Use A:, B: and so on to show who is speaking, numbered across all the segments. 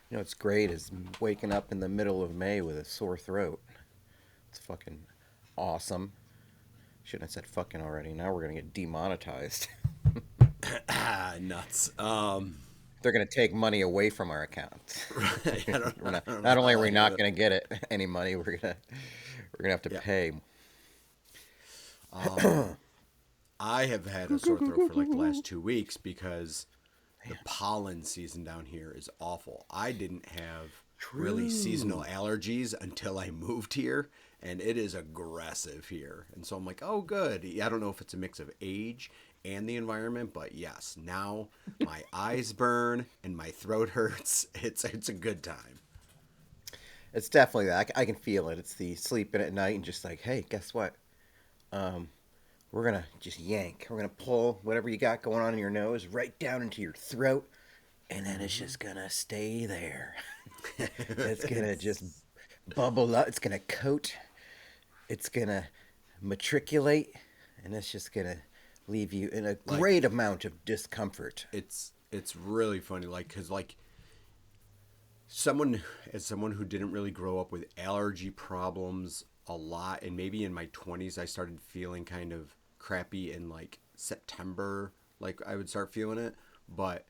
A: You know what's great is waking up in the middle of May with a sore throat. It's fucking awesome. Shouldn't have said fucking already. Now we're gonna get demonetized.
B: Nuts.
A: They're gonna take money away from our account.
B: Right.
A: We're not.
B: I don't know
A: Not only
B: how
A: are we
B: I do
A: not
B: it.
A: gonna get it any money, we're gonna have to
B: Yeah.
A: pay.
B: I have had a sore throat for like the last 2 weeks because the pollen season down here is awful. I didn't have really seasonal
A: True.
B: allergies until I moved here, and it is aggressive here. And so I'm like, oh, good. I don't know if it's a mix of age and the environment, but yes, now my eyes burn and my throat hurts. It's a good time.
A: It's definitely that. I can feel it. It's the sleeping at night and just like, hey, guess what? Um, we're gonna just yank. We're gonna pull whatever you got going on in your nose right down into your throat, and then it's
B: Hmm.
A: just gonna stay there. It's gonna just bubble up. It's gonna coat. It's gonna matriculate, and it's just gonna leave you in a
B: Like
A: great amount of discomfort.
B: it's really funny, like because like someone as someone who didn't really grow up with allergy problems a lot, and maybe in my 20s I started feeling kind of crappy in like September, like I would start feeling it. But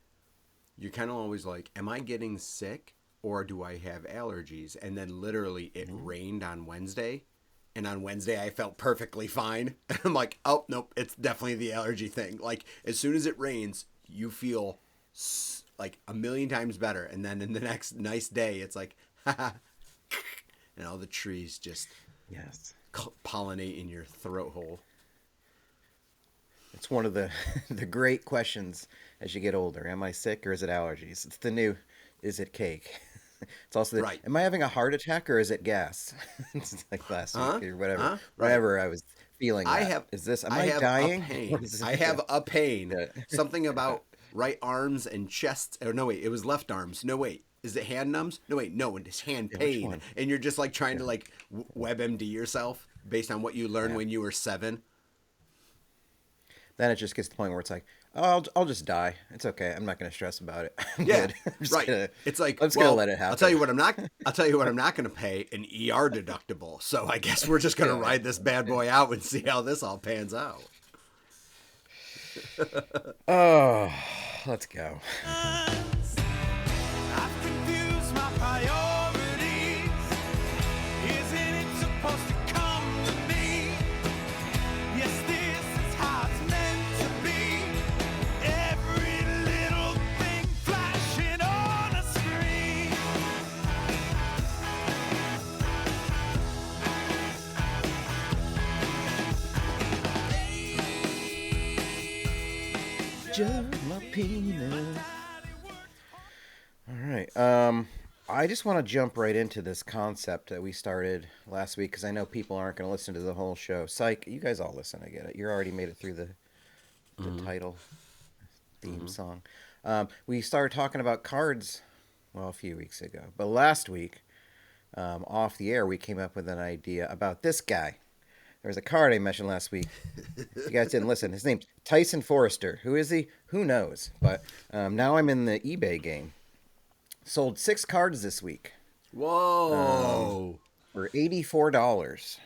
B: you're kind of always like, am I getting sick or do I have allergies? And then literally it
A: Mhm.
B: rained on Wednesday, and on Wednesday I felt perfectly fine. I'm like, oh nope, it's definitely the allergy thing. Like as soon as it rains you feel like a million times better, and then in the next nice day it's like haha, and all the trees just
A: Yes,
B: pollinate in your throat hole.
A: it's one of the the great questions as you get older. Am I sick or is it allergies? It's the new. Is it cake? It's also the,
B: Right.
A: am I having a heart attack or is it gas? It's like last week
B: Huh?
A: or whatever.
B: Huh? Right.
A: Whenever I was feeling
B: I
A: that.
B: have
A: Is this, am
B: I
A: I
B: have a
A: dying? Or
B: pain.
A: is
B: I
A: it,
B: have a pain.
A: yeah.
B: Something about right arms and chest. Or no wait, it was left arms. No wait. Is it hand numbs? No wait, no, it's hand
A: Yeah, which
B: pain.
A: one?
B: And you're just like trying
A: Yeah.
B: to like WebMD yourself based on what you learned
A: Yeah.
B: when you were 7.
A: Then it just gets to the point where it's like, oh, I'll just die. It's okay. I'm not going to stress about it. I'm
B: Yeah,
A: good.
B: right. It's like,
A: I'm just going to
B: well,
A: let it
B: I'll tell
A: happen.
B: you what I'm not. I'll tell you what I'm not going to pay an ER deductible. So I guess we're just going to
A: Yeah.
B: ride this bad boy out and see how this all pans out.
A: Oh, let's go.
C: I've confused my priorities. Isn't it supposed to come to me? Yes, this is how it's meant to be. Every little thing flashing on a screen.
A: Just my penis. All right. I just want to jump right into this concept that we started last week because I know people aren't going to listen to the whole show. Psych, you guys all listen. I get it. You already made it through the
B: Mm-hmm.
A: title theme
B: Mm-hmm.
A: song. We started talking about cards, well, a few weeks ago, but last week, off the air, we came up with an idea about this guy. There was a card I mentioned last week. If you guys didn't listen, his name's Tyson Foerster. Who is he? Who knows? But now I'm in the eBay game. Sold 6 cards this week um,
B: Whoa!
A: for $84.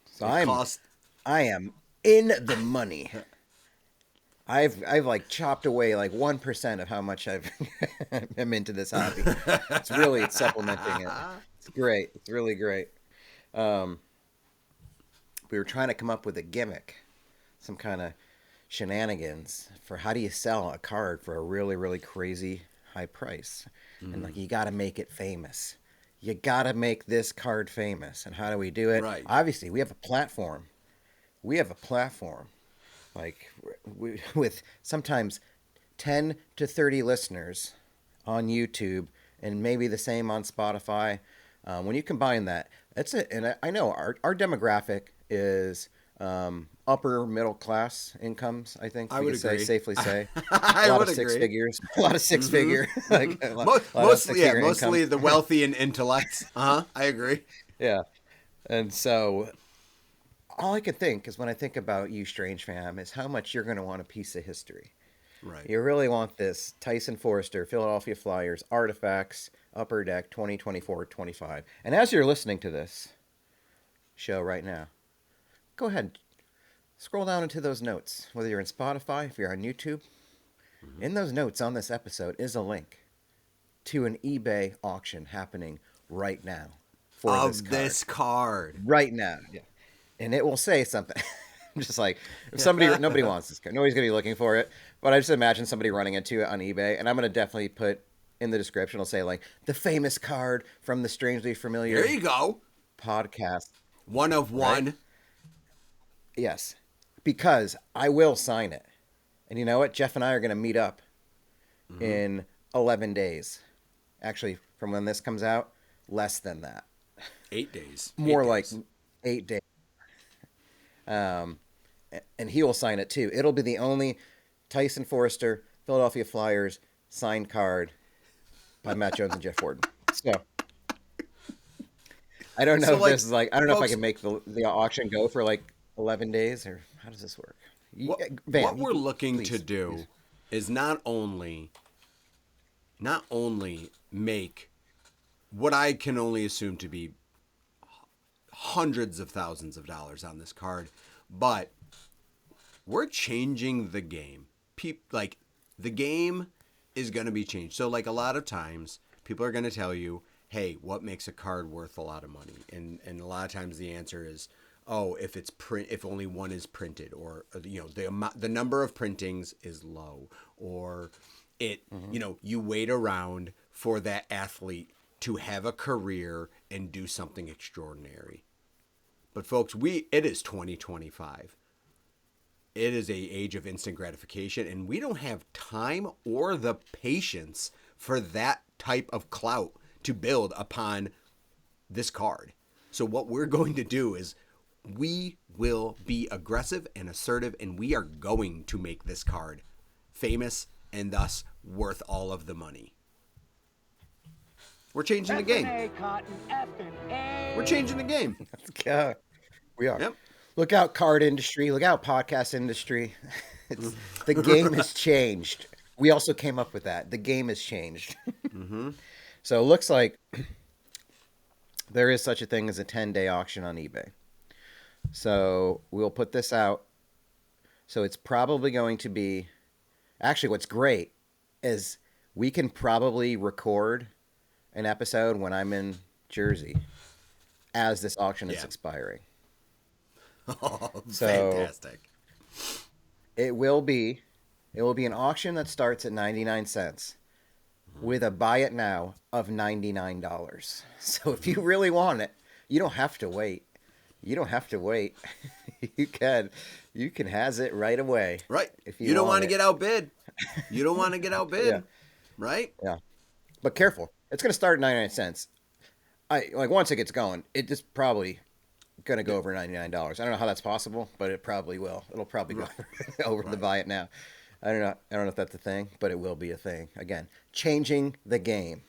A: So
B: It cost.
A: I am in the money. I've like chopped away like 1% of how much I've am into this hobby. It's supplementing it. It's great. It's really great. Um, we were trying to come up with a gimmick, some kind of shenanigans for how do you sell a card for a really really crazy high price, and like
B: Mm,
A: you got to make it famous. You got to make this card famous, and how do we do it?
B: right.
A: Obviously, we have a platform. We have a platform like with sometimes 10 to 30 listeners on YouTube and maybe the same on Spotify. When you combine that, that's it. And I know our demographic is upper middle class incomes. I think
B: I
A: we
B: would
A: could say
B: agree.
A: safely say a
B: I
A: lot
B: would
A: of six
B: agree.
A: figures, a lot of six
B: Mm-hmm.
A: figure,
B: Mm-hmm.
A: like a lot of six
B: Mostly, yeah,
A: figure income.
B: mostly the wealthy and intellects. Uh huh. I agree.
A: Yeah, and so all I can think is when I think about you, Strange Fam, is how much you're going to want a piece of history.
B: Right.
A: You really want this Tyson Foerster, Philadelphia Flyers artifacts, Upper Deck 2024-25. And as you're listening to this show right now, go ahead and scroll down into those notes. Whether you're in Spotify, if you're on YouTube, in those notes on this episode is a link to an eBay auction happening right now for
B: this card.
A: Right now. Yeah. And it will say something. I'm just like, if somebody, nobody wants this card. Nobody's going to be looking for it. But I just imagine somebody running into it on eBay. And I'm going to definitely put in the description, it'll say like the famous card from the Strangely Familiar.
B: There you go.
A: Podcast.
B: One of one.
A: Right? Yes. Because I will sign it. And you know what? Jeff and I are going to meet up in 11 days. Actually, from when this comes out, less than that.
B: 8 days.
A: More
B: 8
A: like
B: days.
A: 8 days. And he will sign it too. It'll be the only Tyson Foerster, Philadelphia Flyers signed card by Matt Jones and Jeff Forden. So I don't know if this is like, I don't know if I can make the auction go for like 11 days, or how does this work?
B: What we're looking to do is not only make what I can only assume to be hundreds of thousands of dollars on this card, but we're changing the game. Like, the game is going to be changed. So, like, a lot of times people are going to tell you, hey, what makes a card worth a lot of money? And a lot of times the answer is, oh, if only one is printed, or the number of printings is low, or you wait around for that athlete to have a career and do something extraordinary. But folks, it is 2025. It is an age of instant gratification, and we don't have time or the patience for that type of clout to build upon this card. So what we're going to do is we will be aggressive and assertive, and we are going to make this card famous and thus worth all of the money. We're changing the game. We're changing the game.
A: Yeah, we are.
B: Yep.
A: Look out, card industry. Look out, podcast industry. The game has changed. We also came up with that. The game has changed. So it looks like there is such a thing as a 10-day auction on eBay. So we'll put this out. So it's probably going to be... Actually, what's great is we can probably record an episode when I'm in Jersey as this auction is expiring.
B: Oh,
A: So
B: fantastic.
A: it will be an auction that starts at 99 cents with a buy it now of $99. So if you really want it, you don't have to wait. You can has it right away.
B: Right.
A: If
B: you don't want to
A: it.
B: get outbid. You don't want to get outbid.
A: Yeah.
B: Right?
A: Yeah. But careful. It's going to start at 99 cents. Once it gets going, it just probably going to go over $99. I don't know how that's possible, but it probably will. It'll probably go over the buy it now. I don't know if that's a thing, but it will be a thing. Again, changing the game.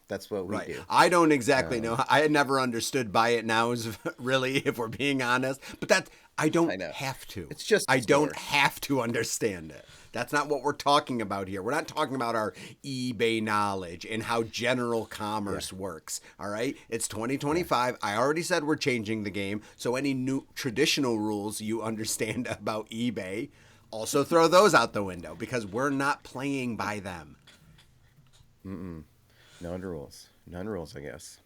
A: That's what we do.
B: I don't exactly know. I had never understood buy it nows, really, if we're being honest. But I don't have to.
A: It's just
B: I don't have to understand it. That's not what we're talking about here. We're not talking about our eBay knowledge and how general commerce works. All right? It's 2025. I already said we're changing the game. So any new traditional rules you understand about eBay, also throw those out the window, because we're not playing by them.
A: None rules, I guess.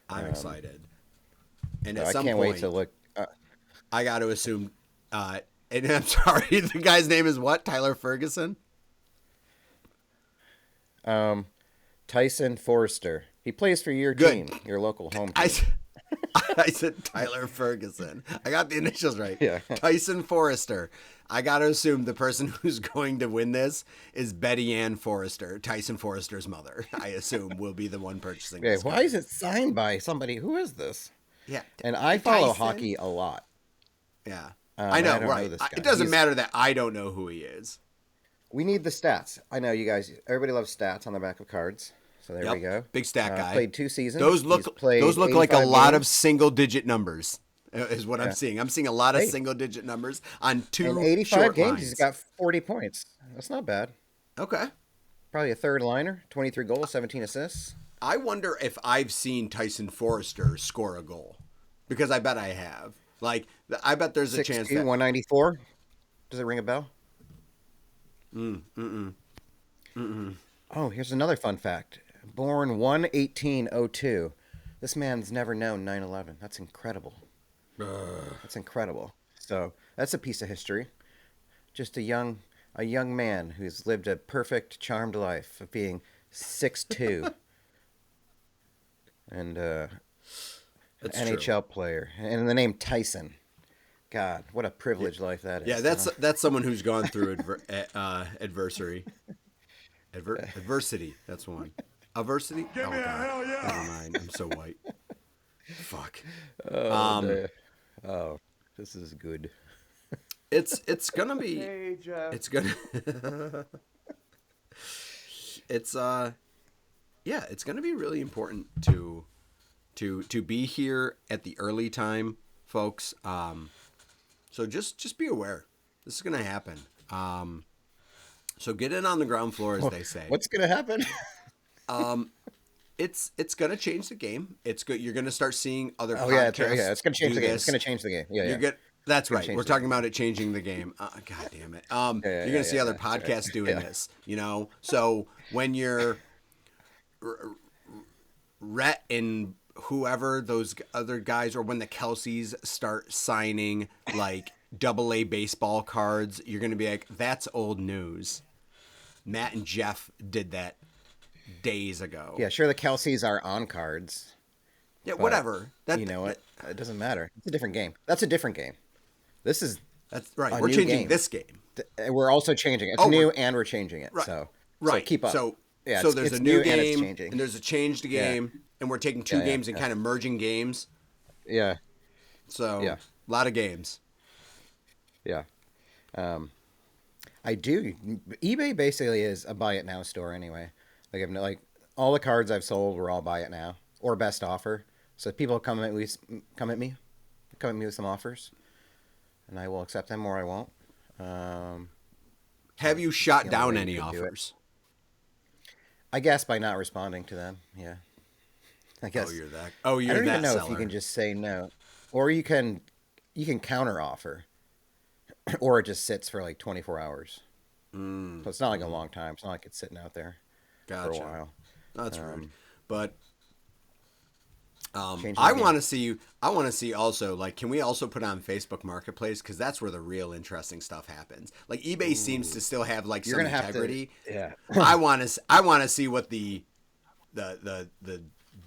B: I'm excited. And
A: I
B: at some
A: can't
B: point,
A: wait to look.
B: I got to assume, and I'm sorry, the guy's name is what? Tyler Ferguson?
A: Tyson Foerster. He plays for your team, your local home team.
B: I said Tyler Ferguson. I got the initials right.
A: Yeah.
B: Tyson Foerster. I got to assume the person who's going to win this is Betty Ann Foerster, Tyson Foerster's mother. I assume will be the one purchasing this.
A: Why is it signed by somebody? Who is this?
B: Yeah.
A: And I follow
B: Tyson?
A: hockey a lot.
B: Yeah.
A: I
B: I know,
A: don't
B: right.
A: know this guy.
B: It doesn't matter that I don't know who he is.
A: We need the stats. I know you guys. Everybody loves stats on the back of cards. So there we go.
B: Big stat guy.
A: Played 2 seasons.
B: Those look like a
A: 85
B: lot of
A: games.
B: single-digit numbers. Is what I'm seeing. I'm seeing a lot of single-digit numbers on 2
A: In 85
B: short
A: games,
B: lines.
A: he's got 40 points. That's not bad.
B: Okay.
A: Probably a third liner. 23 goals, 17 assists.
B: I wonder if I've seen Tyson Foerster score a goal, because I bet I have. Like, I bet there's a chance
A: 6'2",
B: that
A: 194. Does it ring a bell?
B: mm-mm.
A: Oh, here's another fun fact. Born 1/18/02. This man's never known 9/11. That's incredible. That's incredible. So that's a piece of history. Just a young man who's lived a perfect, charmed life of being 6'2", and
B: That's true.
A: NHL player, and the name Tyson. God, what a privileged life that is.
B: Yeah, that's someone who's gone through adversity. Adversity. That's one. Adversity.
C: Give
B: Oh
C: me a
B: God.
C: hell yeah.
B: Never mind. I'm so white. Fuck.
A: Oh, oh, this is good.
B: It's gonna be.
C: Hey, Jeff.
B: It's gonna. It's yeah. It's gonna be really important to be here at the early time, folks. So just be aware. This is gonna happen. So get in on the ground floor, as they say.
A: What's gonna happen?
B: It's gonna change the game. It's good. You're gonna start seeing other
A: Oh
B: podcasts.
A: yeah, it's, yeah, it's gonna change
B: do
A: the game.
B: this.
A: It's gonna change the game. Yeah, yeah.
B: You're good. That's right.
A: change
B: We're
A: the
B: talking about it changing the game. God damn it. You're gonna see other
A: that's right.
B: podcasts doing this. So when you're Rhett and whoever those other guys, or when the Kelseys start signing like AA baseball cards, you're gonna be like, that's old news. Matt and Jeff did that days ago.
A: Yeah, sure. The Kelseys are on cards.
B: Yeah,
A: but
B: whatever.
A: you know what? It doesn't matter. It's a different game. That's a different game. This is
B: That's right.
A: a
B: We're
A: new
B: changing
A: game.
B: this game.
A: We're also changing it. It's
B: Oh,
A: new
B: we're-
A: and we're changing it.
B: Right.
A: So
B: Right.
A: keep up.
B: So
A: yeah,
B: there's
A: it's
B: a new
A: and it's
B: game
A: changing.
B: and there's a changed game, and we're taking two
A: Yeah, yeah,
B: games and
A: yeah.
B: kind of merging games.
A: Yeah,
B: So
A: Yeah.
B: a lot of games.
A: yeah. I do. eBay basically is a buy it now store anyway. Like all the cards I've sold were all buy it now or best offer. So people come at me with some offers, and I will accept them or I won't.
B: Have you shot
A: the only
B: down
A: way
B: any
A: you could do it.
B: offers?
A: I guess by not responding to them. Yeah. I guess.
B: Oh, you're
A: I don't
B: that
A: even know
B: seller.
A: if you can just say no, or you can counter offer, or it just sits for like 24 hours. So it's not like a long time. It's not like it's sitting out there
B: Gotcha.
A: for a while.
B: No, that's rude. But
A: Changing the
B: I
A: game.
B: want to see you. I want to see also, like, can we also put on Facebook Marketplace, because that's where the real interesting stuff happens. Like, eBay seems to still have like
A: You're
B: some
A: gonna have
B: integrity.
A: to. Yeah.
B: I want to see what the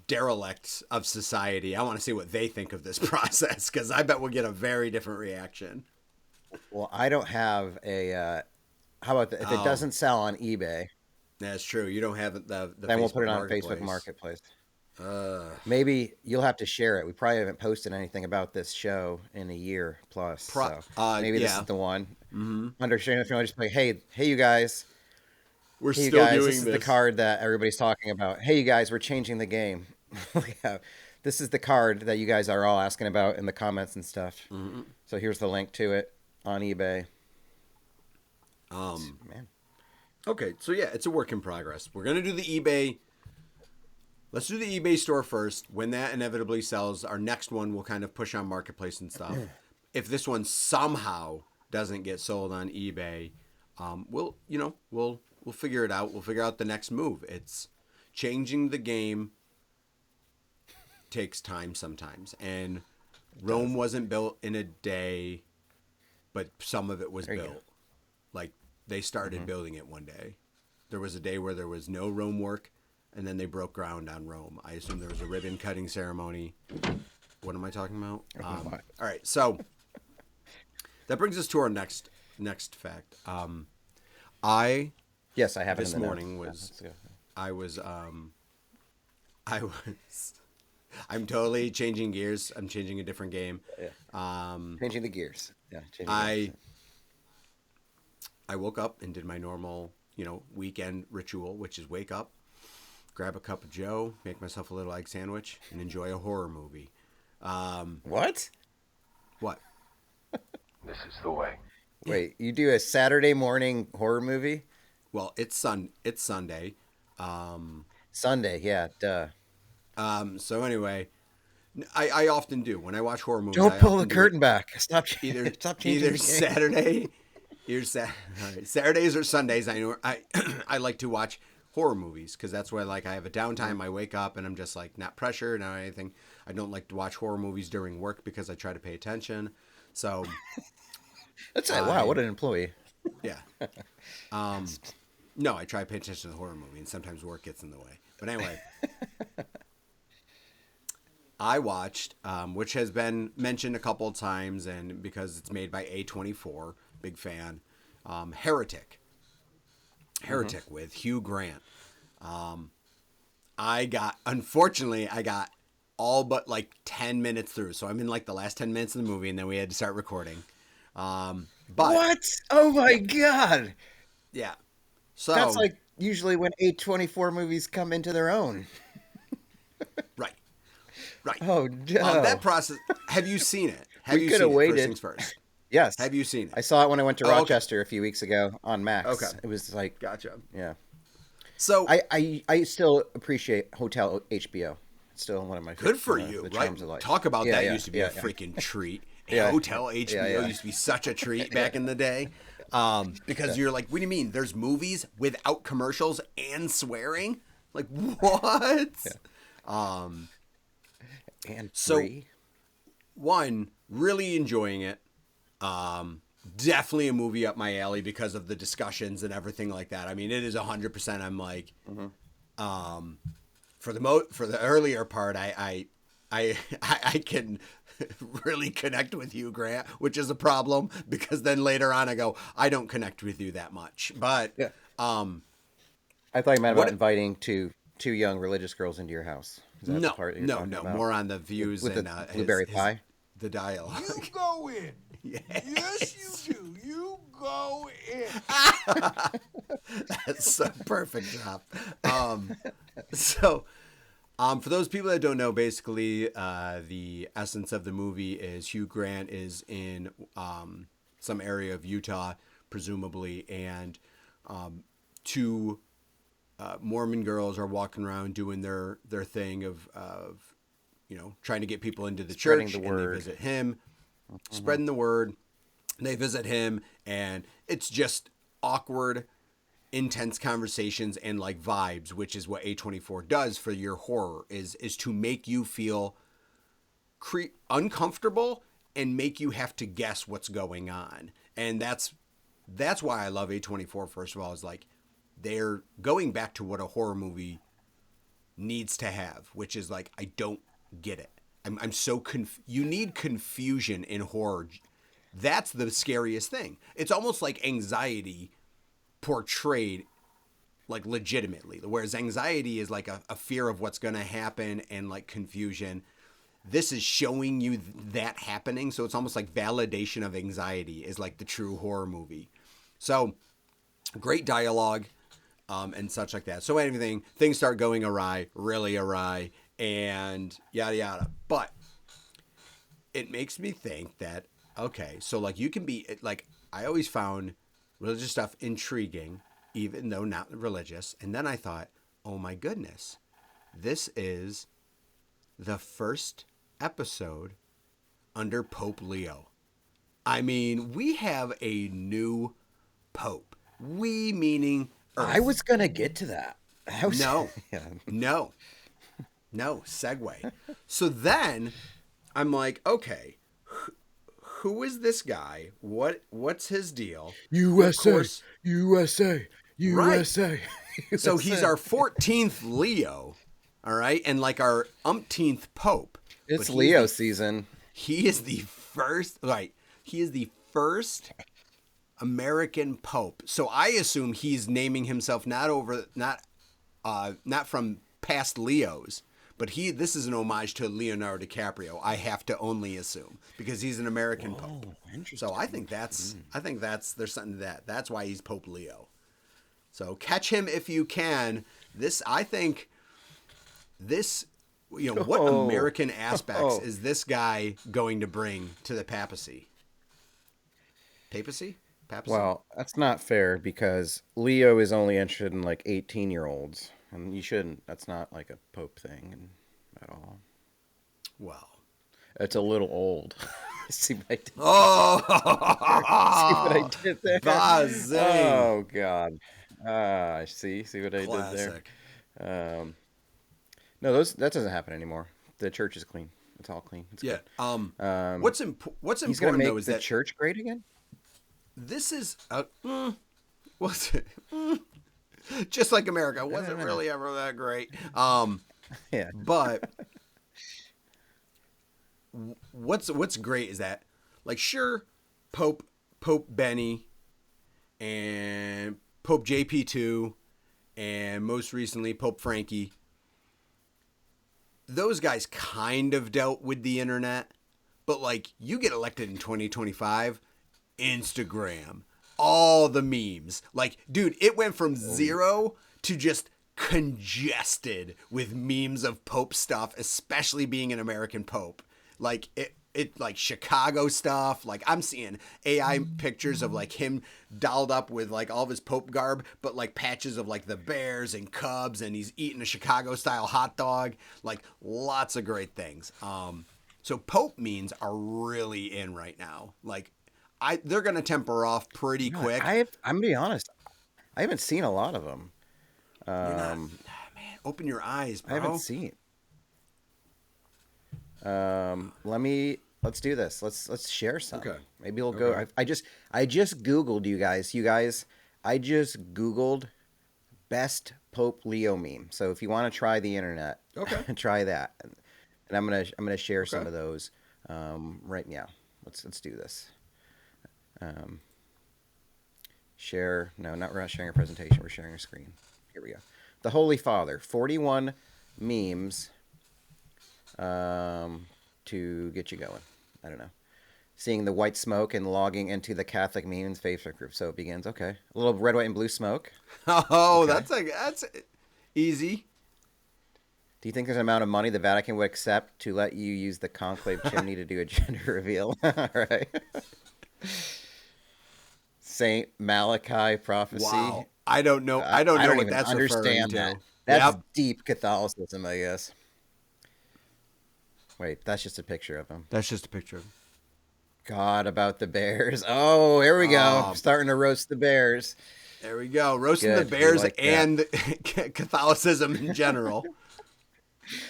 B: derelicts of society. I want to see what they think of this process, because I bet we'll get a very different reaction.
A: Well, I don't have a. How about if it doesn't sell on eBay,
B: That's true. You don't have the
A: then we'll put
B: Facebook
A: it on
B: Marketplace.
A: Facebook Marketplace. Maybe you'll have to share it. We probably haven't posted anything about this show in a year plus. So maybe this
B: yeah.
A: is the one. Mm-hmm. Understand if you want to just like, hey, you guys.
B: We're
A: Hey, you
B: still
A: guys,
B: doing
A: this is the card that everybody's talking about. Hey, you guys, we're changing the game. Yeah, this is the card that you guys are all asking about in the comments and stuff. Mm-hmm. So here's the link to it on eBay. Man.
B: Okay, so yeah, it's a work in progress. We're gonna do the eBay. Let's do the eBay store first. When that inevitably sells, our next one will kind of push on Marketplace and stuff. If this one somehow doesn't get sold on eBay, we'll figure it out. We'll figure out the next move. It's changing the game takes time sometimes, and Rome wasn't built in a day, but some of it was
A: There you
B: built.
A: go.
B: Like, they started building it one day. There was a day where there was no Rome work, and then they broke ground on Rome. I assume there was a ribbon cutting ceremony. What am I talking about? All right, so that brings us to our next fact.
A: Yes, I have it
B: This
A: in the
B: morning
A: notes.
B: was I was I'm totally changing gears. I'm changing a different game.
A: Changing the gears. Yeah, changing
B: I
A: the gears.
B: I woke up and did my normal, weekend ritual, which is wake up, grab a cup of Joe, make myself a little egg sandwich, and enjoy a horror movie.
A: What?
B: What?
C: This is the way.
A: Wait, you do a Saturday morning horror movie?
B: Well, it's Sunday.
A: Sunday, yeah, duh.
B: So anyway, I often do when I watch horror movies.
A: Don't
B: I
A: pull the
B: often do it
A: curtain back. Stop,
B: either
A: stop changing
B: either
A: the game.
B: Saturday, all right, Saturdays or Sundays. I know I like to watch horror movies because that's where like I have a downtime. I wake up and I'm just like not pressured, not anything. I don't like to watch horror movies during work because I try to pay attention. So
A: That's it. Wow,
B: I
A: what an employee.
B: yeah. No, I try to pay attention to the horror movie, and sometimes work gets in the way. But anyway, I watched, which has been mentioned a couple of times, and because it's made by A24, big fan, Heretic. Heretic with Hugh Grant. Unfortunately, I got all but like 10 minutes through. So I'm in like the last 10 minutes of the movie, and then we had to start recording. But
A: What? Oh my
B: yeah,
A: God.
B: yeah.
A: That's
B: So,
A: like usually when A24 movies come into their own.
B: right, right.
A: Oh, no.
B: That process, have you seen it? Have
A: We
B: you
A: could have
B: seen it? First
A: waited.
B: things first.
A: Yes.
B: Have you seen it?
A: I saw it when I went to
B: Oh, okay.
A: Rochester a few weeks ago on
B: Okay.
A: Max. It was like,
B: Gotcha.
A: yeah.
B: So,
A: I still appreciate Hotel HBO. It's still one of my
B: good for
A: favorite,
B: you,
A: the
B: right?
A: charms of life.
B: Talk about
A: Yeah,
B: that
A: yeah,
B: used to be
A: yeah,
B: a
A: yeah.
B: freaking treat.
A: Yeah.
B: Hotel HBO
A: Yeah, yeah.
B: used to be such a treat back in the day. Because you're like, what do you mean? There's movies without commercials and swearing? Like, what?
A: And
B: So,
A: free.
B: one, really enjoying it. Definitely a movie up my alley because of the discussions and everything like that. I mean, it is 100%. I'm like, for the earlier part, I can really connect with you, Grant, which is a problem because then later on I go, I don't connect with you that much. But
A: Yeah. I thought you meant about
B: what?
A: inviting two young religious girls into your house. Is that the
B: No,
A: part you're
B: no,
A: talking
B: no.
A: about?
B: More on the views
A: With
B: and
A: the blueberry pie?
B: the dialogue.
C: You go in.
B: Yes.
C: Yes, you do. You go in.
B: That's a perfect job. So, for those people that don't know, basically, the essence of the movie is Hugh Grant is in some area of Utah, presumably, and two Mormon girls are walking around doing their thing of trying to get people into the
A: Spreading
B: church,
A: the
B: and they
A: word.
B: visit him, spreading the word. They visit him, and it's just awkward, intense conversations and like vibes, which is what A24 does for your horror, is to make you feel uncomfortable and make you have to guess what's going on. And that's why I love A24. First of all, is like they're going back to what a horror movie needs to have, which is like, I don't get it. I'm so you need confusion in horror. That's the scariest thing. It's almost like anxiety portrayed like legitimately, whereas anxiety is like a fear of what's going to happen, and like confusion, this is showing you that happening. So it's almost like validation of anxiety is like the true horror movie. So great dialogue and such like that. So things start going awry, really awry, and yada yada. But it makes me think that, okay, so like you can be like, I always found religious stuff intriguing, even though not religious. And then I thought, oh my goodness, this is the first episode under Pope Leo. I mean, we have a new Pope. We meaning Earth.
A: I was going to get to that.
B: No,
A: Yeah.
B: no, segue. So then I'm like, okay, who is this guy? What's his deal?
A: USA,
B: Of course,
A: USA, USA.
B: so he's our 14th Leo, all right, and like our umpteenth Pope.
A: It's
B: But
A: Leo season.
B: He is the first, right? He is the first American Pope. So I assume he's naming himself not from past Leos, but this is an homage to Leonardo DiCaprio. I have to only assume because he's an American Pope.
A: Interesting.
B: So I think that's there's something to that. That's why he's Pope Leo. So catch him if you can. I think what American aspects is this guy going to bring to the papacy? Papacy?
A: Well, that's not fair because Leo is only interested in like 18-year-olds. and you shouldn't. That's not like a Pope thing at all.
B: Well,
A: It's a little old. See what I did?
B: oh,
A: See what I did there?
B: buzzing.
A: Oh God. See what I did
B: Classic.
A: there? No, that doesn't happen anymore. The church is clean. It's all clean. It's
B: Yeah.
A: good.
B: What's
A: He's gonna
B: important
A: make
B: though is
A: the
B: that
A: church great again.
B: this is what's it? Just like America wasn't really ever that great.
A: Yeah.
B: But what's great is that, like, sure, Pope Benny and Pope JP2 and most recently Pope Frankie, those guys kind of dealt with the internet, but like you get elected in 2025, Instagram, all the memes, like, dude, it went from 0 to just congested with memes of Pope stuff, especially being an American Pope. Like it like Chicago stuff. Like I'm seeing AI pictures of like him dolled up with like all of his Pope garb, but like patches of like the Bears and Cubs, and he's eating a Chicago style hot dog. Like lots of great things. So Pope memes are really in right now. Like they're gonna temper off pretty quick.
A: I'm gonna be honest. I haven't seen a lot of them.
B: You're not, man. Open your eyes, bro.
A: I haven't seen. Let's do this. Let's share some.
B: Okay.
A: Maybe we'll go. I just Googled you guys. I just Googled best Pope Leo meme. So if you want to try the internet,
B: Okay.
A: try that. And I'm gonna share some of those right now. Let's do this. Share. No, we're not sharing a presentation. We're sharing a screen. Here we go. The Holy Father. 41 memes to get you going. I don't know. Seeing the white smoke and logging into the Catholic memes Facebook group. So it begins. Okay. A little red, white, and blue smoke.
B: Oh,
A: Okay.
B: that's easy.
A: Do you think there's an amount of money the Vatican would accept to let you use the conclave chimney to do a gender reveal? All right. Saint Malachi prophecy.
B: Wow. I don't know. I don't know what
A: even
B: that's
A: understand
B: referring
A: that.
B: to.
A: That's
B: Yep.
A: deep Catholicism, I guess. Wait, that's just a picture of him.
B: That's just a picture of him.
A: God about the Bears. Oh, here we go. Starting to roast the Bears.
B: There we go. Roasting
A: Good.
B: the Bears
A: like
B: and Catholicism in general.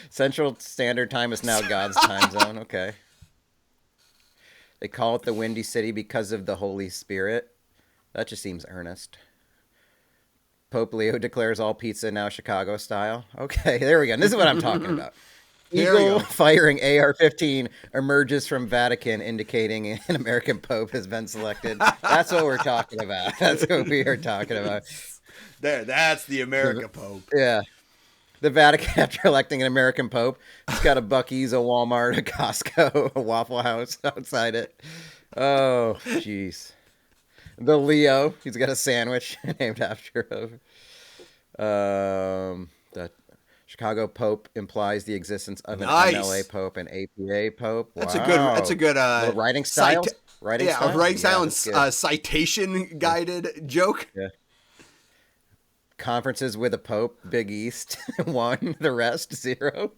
A: Central Standard Time is now God's time zone. Okay. They call it the Windy City because of the Holy Spirit. That just seems earnest. Pope Leo declares all pizza now Chicago style. Okay, there we go. And this is what I'm talking about.
B: There we
A: Eagle
B: go.
A: firing AR-15 emerges from Vatican, indicating an American Pope has been selected. That's what we're talking about. That's what we are talking about.
B: That's the America Pope.
A: Yeah. The Vatican, after electing an American Pope, it's got a Buc-ee's, a Walmart, a Costco, a Waffle House outside it. Oh, jeez. The Leo, he's got a sandwich named after him. The Chicago Pope implies the existence of an MLA Pope and APA Pope. Wow.
B: That's a good
A: Little writing style. Writing style
B: and citation guided joke.
A: Yeah. Conferences with a Pope, Big East, 1, the rest, 0.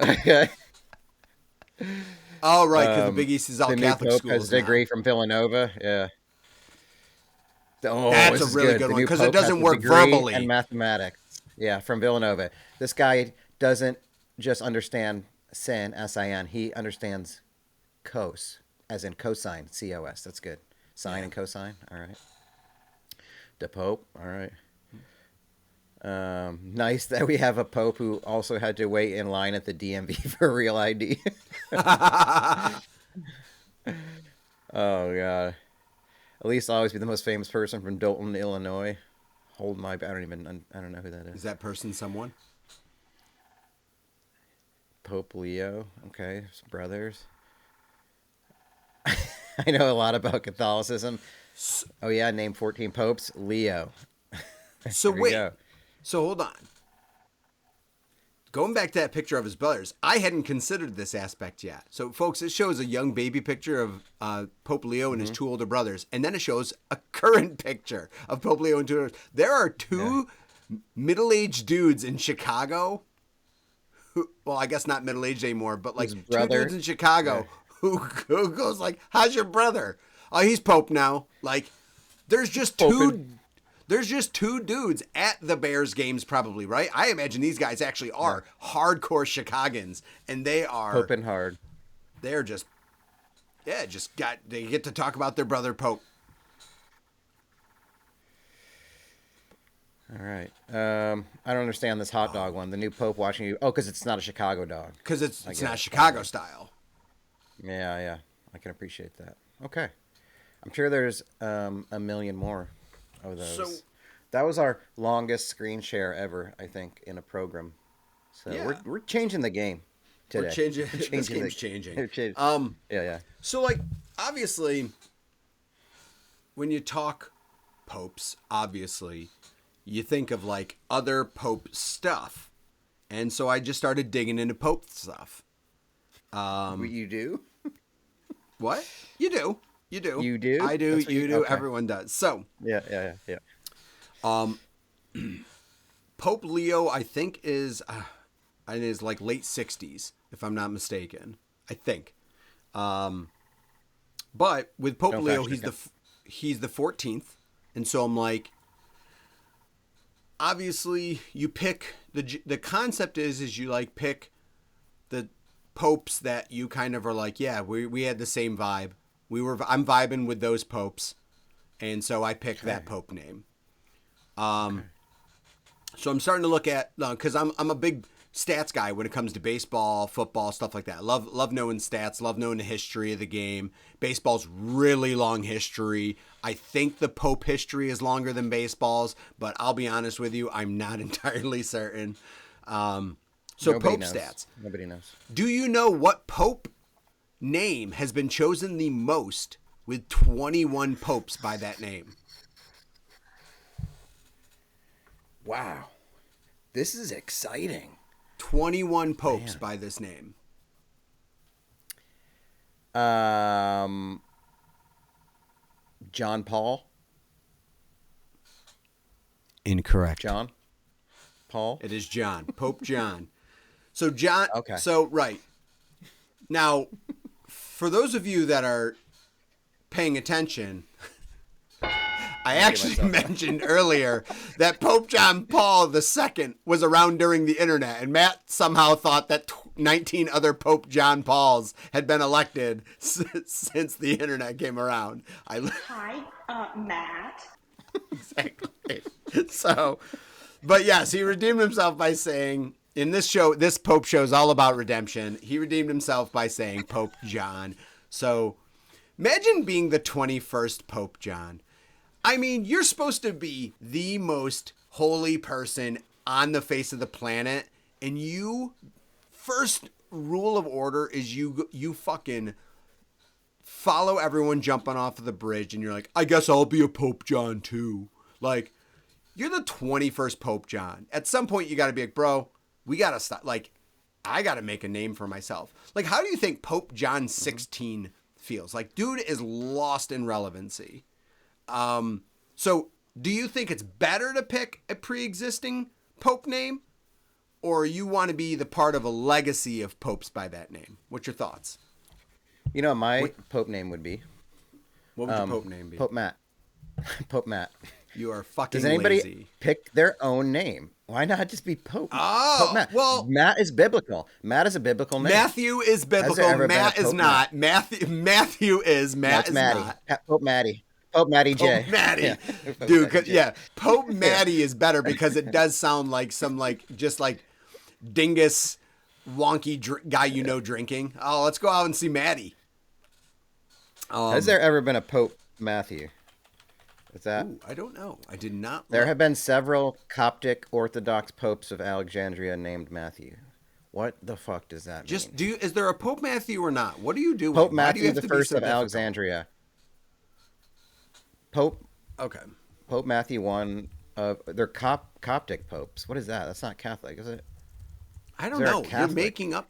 A: Okay.
B: Oh, right, because the Big East is all
A: the
B: Catholic
A: new Pope
B: schools.
A: has a degree from Villanova. Yeah. Oh,
B: That's
A: this
B: a
A: is
B: really
A: good
B: good
A: The
B: one
A: new
B: because it
A: Pope has
B: doesn't
A: a
B: work
A: degree
B: verbally.
A: in mathematics. Yeah, from Villanova. This guy doesn't just understand sin, S-I-N. He understands cos, as in cosine, C-O-S. That's good. Sine and cosine. All right. The Pope. All right. Nice that we have a Pope who also had to wait in line at the DMV for real ID. Oh, God. At least I'll always be the most famous person from Dolton, Illinois. Hold my... I don't know who that is.
B: Is that person someone?
A: Pope Leo. Okay. Some brothers. I know a lot about Catholicism. Oh, yeah. Name 14 popes. Leo.
B: So
A: There we
B: wait.
A: go.
B: So hold on. Going back to that picture of his brothers, I hadn't considered this aspect yet. So, folks, it shows a young baby picture of Pope Leo and his two older brothers, and then it shows a current picture of Pope Leo and two others. There are two middle-aged dudes in Chicago. Well, I guess not middle-aged anymore, but like
A: His
B: two
A: brother.
B: dudes in Chicago who goes like, "How's your brother?" Oh, he's Pope now. Like, there's just
A: Popin'.
B: there's just two dudes at the Bears games, probably, right? I imagine these guys actually are hardcore Chicagoans, and they
A: Hoping hard.
B: they're just they get to talk about their brother Pope.
A: All right. I don't understand this hot dog one. The new Pope watching you. Oh, because it's not a Chicago dog.
B: Because it's
A: get
B: not
A: it.
B: Chicago style.
A: Yeah. I can appreciate that. Okay. I'm sure there's a million more of those.
B: So-
A: that was our longest screen share ever, I think, in a program. So
B: Yeah.
A: we're changing the game today.
B: We're changing. This game's changing.
A: Yeah.
B: So, like, obviously, when you talk popes, obviously, you think of, like, other pope stuff. And so I just started digging into pope stuff.
A: You do?
B: What? You do. You do.
A: You do?
B: I do.
A: That's what
B: You do.
A: okay.
B: Everyone does. So,
A: Yeah.
B: Pope Leo, I think, is like late 60s, if I'm not mistaken. I think. But with Pope
A: Don't
B: Leo,
A: fact check
B: he's the 14th, and so I'm like, obviously, you pick the concept is you like pick the popes that you kind of are like, yeah, we had the same vibe. I'm vibing with those popes, and so I picked that pope name. So I'm starting to look at, because I'm a big stats guy when it comes to baseball, football, stuff like that. Love knowing stats, love knowing the history of the game. Baseball's really long history. I think the Pope history is longer than baseball's, but I'll be honest with you, I'm not entirely certain. So
A: Nobody
B: Pope
A: knows.
B: stats.
A: Nobody knows.
B: Do you know what Pope name has been chosen the most with 21 popes by that name?
A: Wow. This is exciting.
B: 21 popes by this name.
A: John Paul.
B: Incorrect.
A: John Paul.
B: It is John. Pope John. So John.
A: Okay.
B: So right. Now, for those of you that are paying attention, I actually mentioned earlier that Pope John Paul II was around during the internet, and Matt somehow thought that 19 other Pope John Pauls had been elected since the internet came around.
D: Hi, Matt.
B: Exactly. So, but yes, he redeemed himself by saying, in this show, this Pope show is all about redemption. He redeemed himself by saying Pope John. So, imagine being the 21st Pope John. I mean, you're supposed to be the most holy person on the face of the planet, and you, first rule of order is you fucking follow everyone jumping off of the bridge, and you're like, I guess I'll be a Pope John too. Like, you're the 21st Pope John. At some point, you got to be like, bro, we got to stop. Like, I got to make a name for myself. Like, how do you think Pope John 16 feels? Like, dude is lost in relevancy. So do you think it's better to pick a pre-existing Pope name, or you want to be the part of a legacy of popes by that name? What's your thoughts?
A: You know what my Pope name would be?
B: What would your Pope name be?
A: Pope Matt. Pope Matt.
B: You are fucking
A: Does anybody
B: lazy.
A: pick their own name? Why not just be Pope?
B: Oh,
A: Pope Matt.
B: well,
A: Matt is biblical. Matt is a biblical name.
B: Matthew is
A: Has there
B: biblical.
A: ever been a
B: Matt is
A: Pope
B: not. Matthew is. Matt
A: That's
B: is
A: Matty.
B: not.
A: Pope Matty. Pope Matty J.
B: Pope Matty.
A: Yeah.
B: Dude, Pope Matty is better because it does sound like some just dingus wonky guy drinking. Oh, let's go out and see Matty.
A: Has there ever been a Pope Matthew? Is that?
B: Ooh, I don't know. I did not.
A: There
B: look.
A: have been several Coptic Orthodox popes of Alexandria named Matthew. What the fuck does that mean?
B: Is there a Pope Matthew or not? What do you do?
A: Pope
B: Why do you
A: Matthew
B: have
A: the
B: to be
A: First
B: so
A: of
B: difficult?
A: Alexandria. Pope Matthew I of they're Coptic popes. What is that? That's not Catholic, is it?
B: I don't
A: Is there a
B: know. You're
A: Catholic?
B: making up.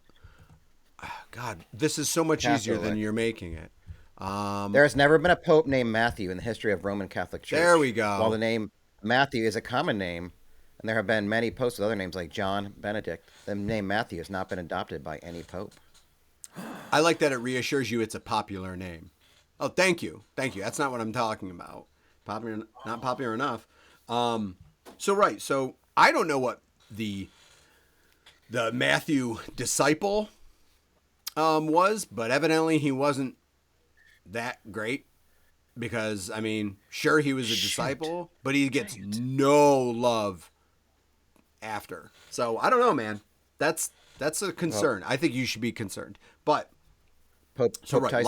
B: God, this is so much easier than
A: Catholic.
B: you're making it.
A: There has never been a pope named Matthew in the history of Roman Catholic Church.
B: There we go.
A: While the name Matthew is a common name And there have been many popes with other names like John, Benedict. The name Matthew has not been adopted by any pope.
B: I like that it reassures you it's a popular name. Oh, thank you. Thank you. That's not what I'm talking about. Popular, not popular enough. So I don't know what the Matthew disciple was, but evidently he wasn't that great because, I mean, sure, he was a disciple, but he gets no love after. So I don't know, man. That's a concern. I think you should be concerned. But
A: Pope Tyson?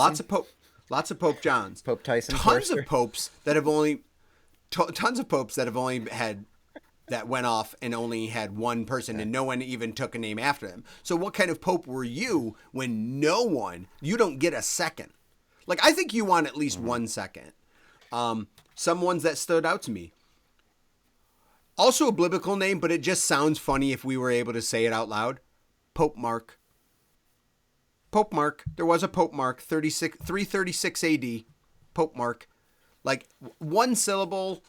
B: lots of Pope Johns.
A: Pope Tyson
B: Tons
A: Foerster?
B: of popes that have only had that went off and only had one person and no one even took a name after them. So what kind of pope were you when you don't get a second? Like, I think you want at least 1 second. Some ones that stood out to me. Also a biblical name, but it just sounds funny if we were able to say it out loud. Pope Mark. Pope Mark. There was a Pope Mark, 336 AD. Pope Mark. Like, one syllable,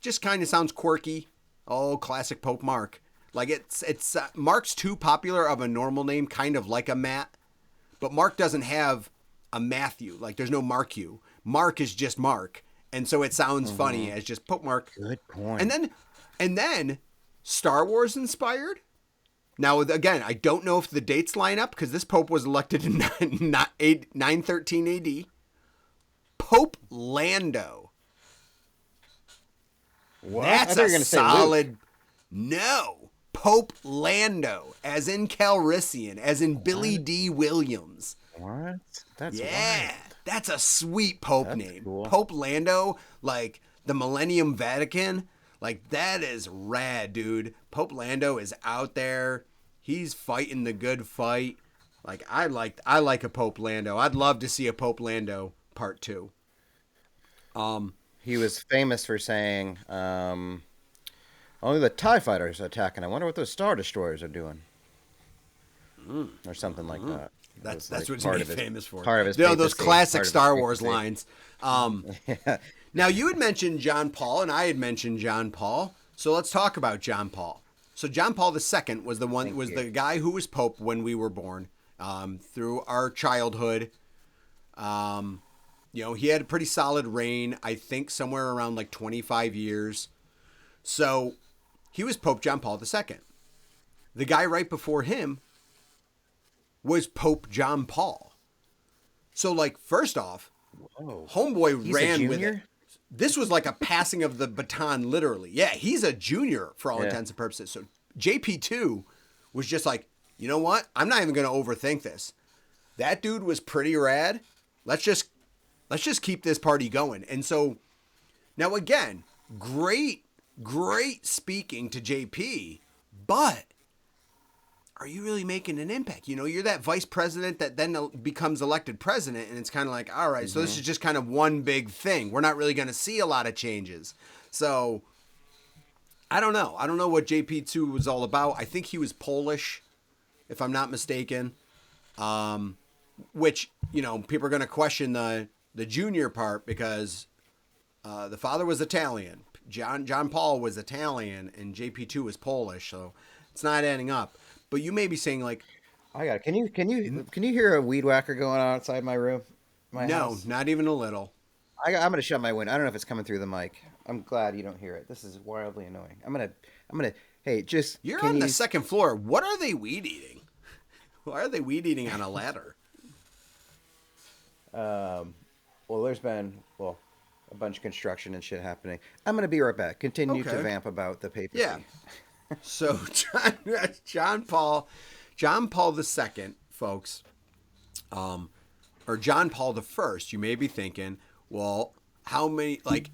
B: just kind of sounds quirky. Oh, classic Pope Mark. Like, it's Mark's too popular of a normal name, kind of like a Matt. But Mark doesn't have a Matthew. Like, there's no Mark you. Mark is just Mark. And so it sounds funny as just Pope Mark.
A: Good point.
B: And then Star Wars inspired. Now, again, I don't know if the dates line up because this Pope was elected in 913 AD. Pope Lando.
A: What?
B: That's
A: I thought you were
B: a
A: gonna say
B: solid.
A: Luke.
B: No. Pope Lando, as in Calrissian, as in Billy D. Williams.
A: What? That's
B: Yeah.
A: wild.
B: That's a sweet Pope
A: That's
B: name.
A: cool.
B: Pope Lando, like the Millennium Vatican. Like, that is rad, dude. Pope Lando is out there. He's fighting the good fight. Like, I like a Pope Lando. I'd love to see a Pope Lando part 2.
A: He was famous for saying, only the TIE fighters are attacking. I wonder what those Star Destroyers are doing. Or something like that.
B: That's
A: like
B: what
A: part
B: he's
A: of his-
B: famous for.
A: part of his
B: those
A: papacy,
B: classic
A: part of his
B: Star Wars
A: papacy.
B: lines. Now, you had mentioned John Paul, and I had mentioned John Paul. So let's talk about John Paul. So John Paul II was the guy who was Pope when we were born, through our childhood. He had a pretty solid reign. I think somewhere around like 25 years. So he was Pope John Paul II. The guy right before him was Pope John Paul. So, like, first off, homeboy
A: He's
B: ran
A: a
B: with it.
A: junior?
B: This was like a passing of the baton, literally. Yeah, he's a junior for all intents and purposes. So JP2 was just like, you know what? I'm not even going to overthink this. That dude was pretty rad. Let's just keep this party going. And so now again, great speaking to JP, but are you really making an impact? You're that vice president that then becomes elected president, and it's kind of like, all right, so this is just kind of one big thing. We're not really going to see a lot of changes. So I don't know. I don't know what JP2 was all about. I think he was Polish, if I'm not mistaken. Which, people are going to question the junior part because the father was Italian. John Paul was Italian, and JP2 was Polish, so it's not adding up. But you may be saying, like,
A: I got it. Can you hear a weed whacker going on outside my room? My
B: no,
A: house?
B: not even a little.
A: I'm gonna shut my window. I don't know if it's coming through the mic. I'm glad you don't hear it. This is wildly annoying. I'm gonna. Hey, just
B: You're on the second floor. What are they weed eating? Why are they weed eating on a ladder?
A: Well, there's been a bunch of construction and shit happening. I'm gonna be right back. Continue to
B: Okay.
A: vamp about the papacy.
B: Yeah. So John Paul II, folks, or John Paul I. You may be thinking, well, how many? Like,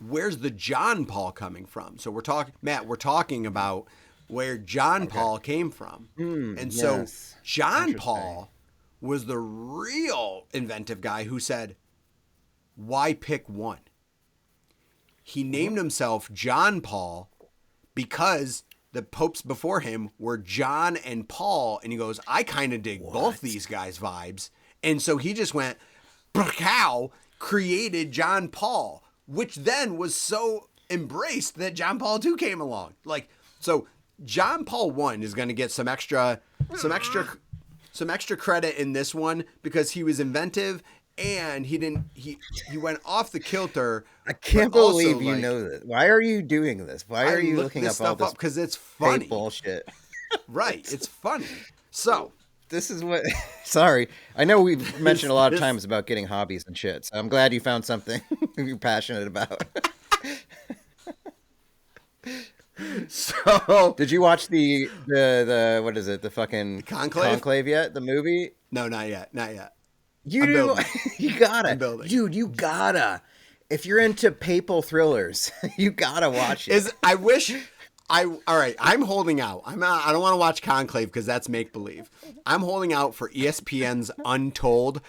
B: where's the John Paul coming from? So we're talking about where John Paul came from, and so
A: yes.
B: John Paul was the real inventive guy who said, "Why pick one?" He named himself John Paul because the popes before him were John and Paul, and he goes, I kind of dig both these guys' vibes. And so he just went, created John Paul, which then was so embraced that John Paul II came along. Like, so John Paul I is going to get some extra credit in this one because he was inventive and he went off the kilter.
A: I can't
B: but also,
A: believe you
B: like,
A: know this. Why are you doing this? Why are you looking up all this
B: because it's
A: fake
B: funny.
A: bullshit?
B: Right, it's funny. So
A: This is what. Sorry, I know we've mentioned a lot of times about getting hobbies and shit. So I'm glad you found something you're passionate about.
B: So
A: did you watch the what is it? The fucking Conclave yet? The movie?
B: No, not yet.
A: You
B: I'm
A: do.
B: building.
A: You gotta,
B: I'm building.
A: dude. You gotta. If you're into papal thrillers, you gotta watch it.
B: All right, I'm holding out. I don't want to watch Conclave because that's make believe. I'm holding out for ESPN's Untold,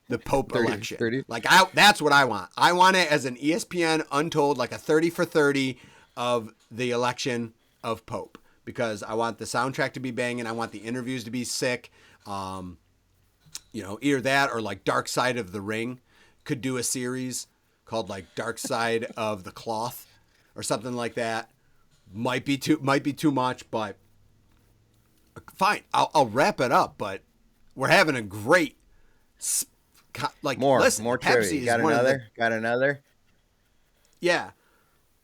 B: the Pope election.
A: 30?
B: Like that's what I want. I want it as an ESPN Untold, like a 30 for 30 of the election of Pope, because I want the soundtrack to be banging. I want the interviews to be sick. Either that or like Dark Side of the Ring could do a series called like Dark Side of the Cloth or something like that. Might be too much, but fine. I'll wrap it up. But we're having a great
A: more
B: Pepsi
A: trivia. Got another.
B: Yeah.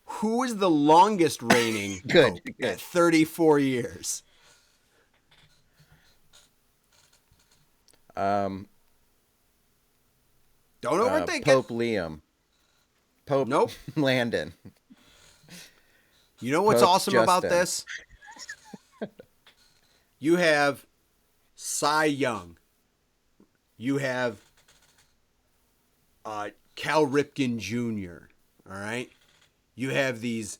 B: Who is the longest reigning
A: Good.
B: at 34 years?
A: Don't
B: overthink
A: Pope Liam. Pope
B: Nope.
A: Landon.
B: You know what's
A: Pope
B: awesome about
A: Justin.
B: this? You have Cy Young. You have Cal Ripken Jr. All right? You have these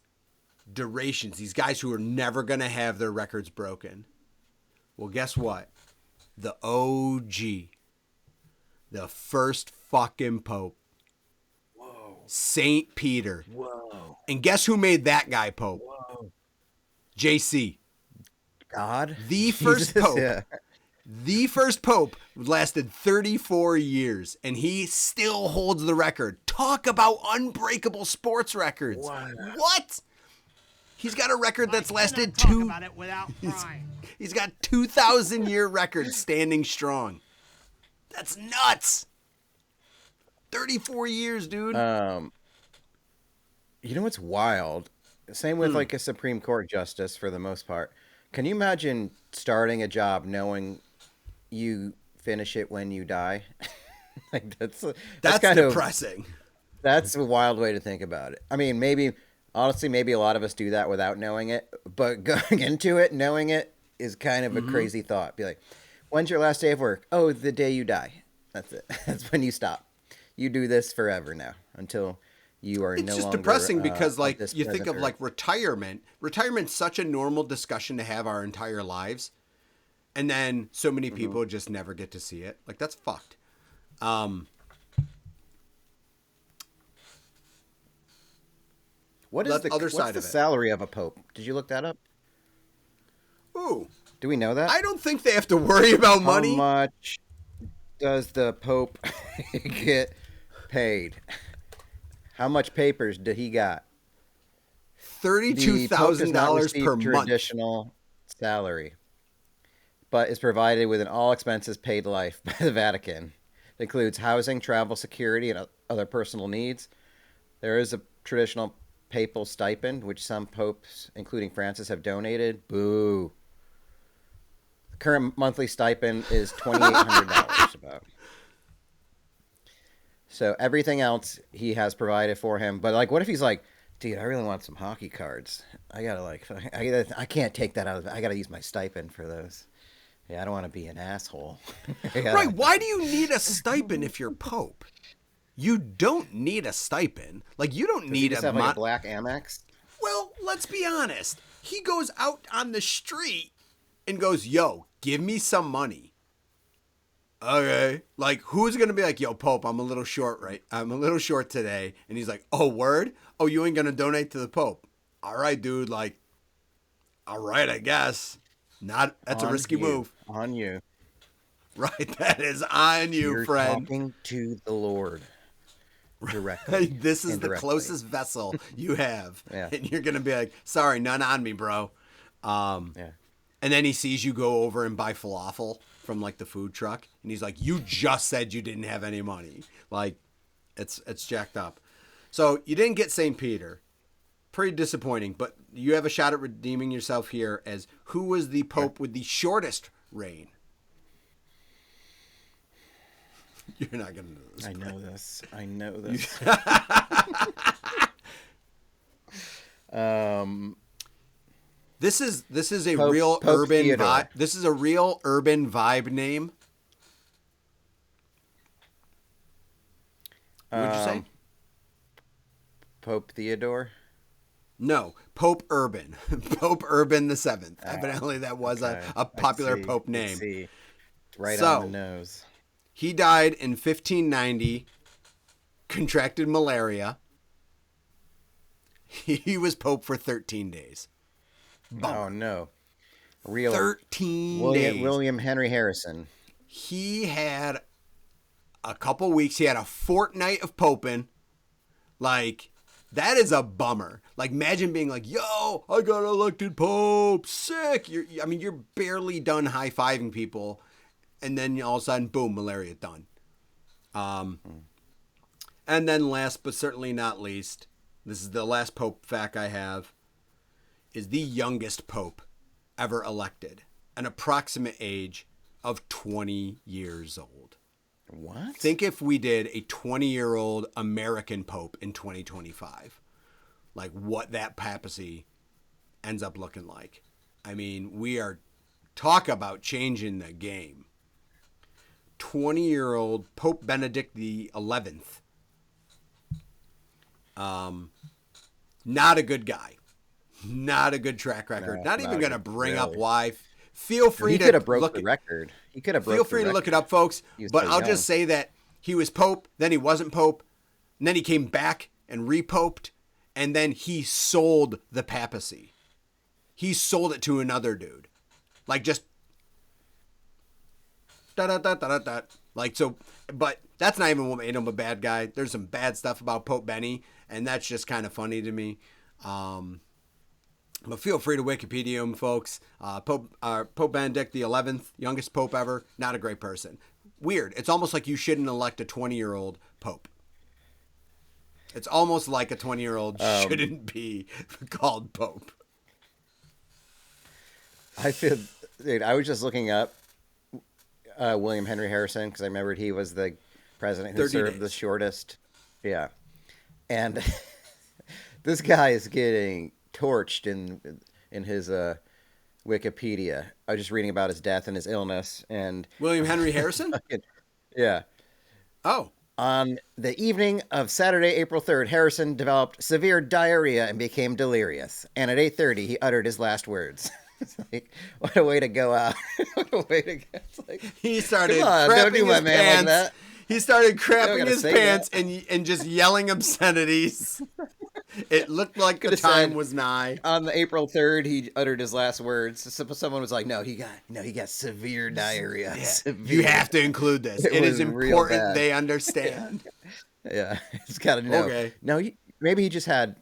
B: durations, these guys who are never going to have their records broken. Well, guess what? The OG. The first fucking Pope. Saint Peter.
A: Whoa.
B: And guess who made that guy Pope?
A: Whoa.
B: JC.
A: God.
B: The first
A: Jesus,
B: Pope.
A: yeah.
B: The first Pope lasted 34 years, and he still holds the record. Talk about unbreakable sports records.
A: Wow.
B: What? He's got a record that's lasted
C: About it without crying.
B: He's got 2,000-year record standing strong. That's nuts. 34 years, dude.
A: You know what's wild? Same with like a Supreme Court justice for the most part. Can you imagine starting a job knowing you finish it when you die? Like that's kind
B: depressing.
A: That's a wild way to think about it. I mean, honestly, maybe a lot of us do that without knowing it, but going into it, knowing it is kind of a crazy thought. Be like, when's your last day of work? Oh, the day you die. That's it. That's when you stop. You do this forever now until you are no longer.
B: It's just depressing because, like,
A: this
B: you think of
A: present
B: like retirement. Retirement's such a normal discussion to have our entire lives, and then so many people just never get to see it. Like, that's fucked.
A: What is the
B: other
A: what's
B: side
A: the
B: of it?
A: salary of a pope? Did you look that up?
B: Ooh,
A: Do we know that?
B: I don't think they have to worry about money.
A: How much does the pope get paid? How much papers did he got?
B: $32,000 per month.
A: Traditional salary, but is provided with an all expenses paid life by the Vatican. It includes housing, travel, security, and other personal needs. There is a traditional papal stipend, which some popes, including Francis, have donated. Boo. The current monthly stipend is $2,800 about. So everything else he has provided for him. But like, what if he's like, dude, I really want some hockey cards. I can't take that out of. I gotta use my stipend for those. Yeah, I don't want to be an asshole.
B: Right? Why do you need a stipend if you're Pope? You don't need a stipend. Like, you don't need
A: have like a black Amex.
B: Well, let's be honest. He goes out on the street and goes, "Yo, give me some money." Okay. Like, who's going to be like, "Yo, Pope, I'm a little short, right? I'm a little short today." And he's like, "Oh, word? Oh, you ain't going to donate to the Pope?" All right, dude. Like, all right, I guess. That's a risky move.
A: On you.
B: Right. That is on you,
A: You're
B: friend.
A: talking to the Lord. directly.
B: This is the
A: indirectly.
B: closest vessel you have.
A: Yeah.
B: And you're going to be like, sorry, none on me, bro.
A: Yeah.
B: And then he sees you go over and buy falafel from like the food truck. And he's like, you just said you didn't have any money. Like, it's jacked up. So you didn't get St. Peter. Pretty disappointing. But you have a shot at redeeming yourself here as who was the Pope with the shortest reign? You're not going to know this.
A: I know this. I know this.
B: This is a
A: Pope-
B: real
A: Pope
B: urban
A: Theodore.
B: vibe. This is a real urban vibe name. What'd you say?
A: Pope Theodore.
B: No, Pope Urban. Pope Urban the Seventh. Evidently, that was
A: Okay.
B: a popular
A: I see,
B: Pope
A: I
B: name.
A: see. Right
B: So-
A: on the nose.
B: He died in 1590, contracted malaria. He was Pope for 13 days.
A: Oh no. Real
B: 13 days.
A: William Henry Harrison.
B: He had a couple weeks. He had a fortnight of poping. Like, that is a bummer. Like, imagine being like, yo, I got elected Pope. Sick. You're barely done high-fiving people. And then all of a sudden, boom, malaria done. And then last but certainly not least, this is the last Pope fact I have, is the youngest Pope ever elected. An approximate age of 20 years old.
A: What?
B: Think if we did a 20-year-old American Pope in 2025. Like what that papacy ends up looking like. I mean, we are talk about changing the game. 20-year-old Pope Benedict the 11th. Not a good guy. Not a good track record.
A: No,
B: not even
A: not
B: going to
A: good,
B: bring up
A: really.
B: why. Feel free
A: He
B: to
A: could have broke
B: look
A: the
B: at,
A: record. He could have broke
B: Feel
A: the
B: free to
A: record.
B: look it up, folks.
A: He was
B: But
A: so
B: I'll
A: young.
B: just say that he was Pope, then he wasn't Pope, and then he came back and repoped, and then he sold the papacy. He sold it to another dude. Like just da-da-da-da-da-da. Like so, but that's not even what made him a bad guy. There's some bad stuff about Pope Benny, and that's just kind of funny to me. But feel free to Wikipedia him, folks. Pope Benedict the 11th, youngest Pope ever, not a great person. Weird. It's almost like you shouldn't elect a 20-year-old Pope. It's almost like a 20-year-old shouldn't be called Pope.
A: I feel, dude, I was just looking up William Henry Harrison because I remembered he was the president who
B: 30
A: served
B: days.
A: the shortest. Yeah. And this guy is getting torched in his Wikipedia. I was just reading about his death and his illness. And
B: William Henry Harrison?
A: yeah.
B: Oh.
A: On the evening of Saturday, April 3rd, Harrison developed severe diarrhea and became delirious. And at 8:30, he uttered his last words. It's like, what a way to go out. What a way to go. It's like,
B: He started
A: come on, don't do
B: crapping
A: my
B: his
A: man like
B: pants.
A: that.
B: He started
A: don't
B: crapping
A: gotta
B: his
A: say
B: pants and just yelling obscenities. It looked like the
A: Could've
B: time
A: said-
B: was nigh.
A: On the April 3rd, he uttered his last words. Someone was like, no, he got severe diarrhea.
B: Yeah.
A: Severe.
B: You have to include this.
A: It
B: It is
A: was real
B: important
A: bad.
B: they understand.
A: Yeah, it's got to know.
B: Okay.
A: No, maybe he just had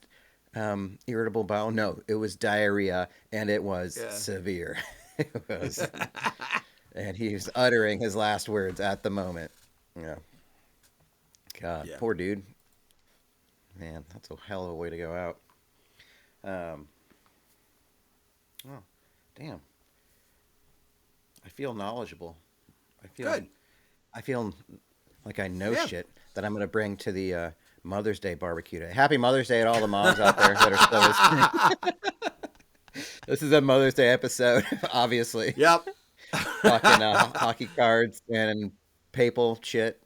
A: irritable bowel. No, it was diarrhea, and it was severe. It was, and he was uttering his last words at the moment. Yeah. God,
B: Yeah.
A: poor dude. Man, that's a hell of a way to go out. Oh, damn. I feel knowledgeable.
B: Good.
A: I feel like I know
B: Yeah.
A: shit that I'm going to bring to the Mother's Day barbecue today. Happy Mother's Day to all the moms out there that are still listening. This is a Mother's Day episode, obviously.
B: Yep.
A: Talking hockey cards and papal shit.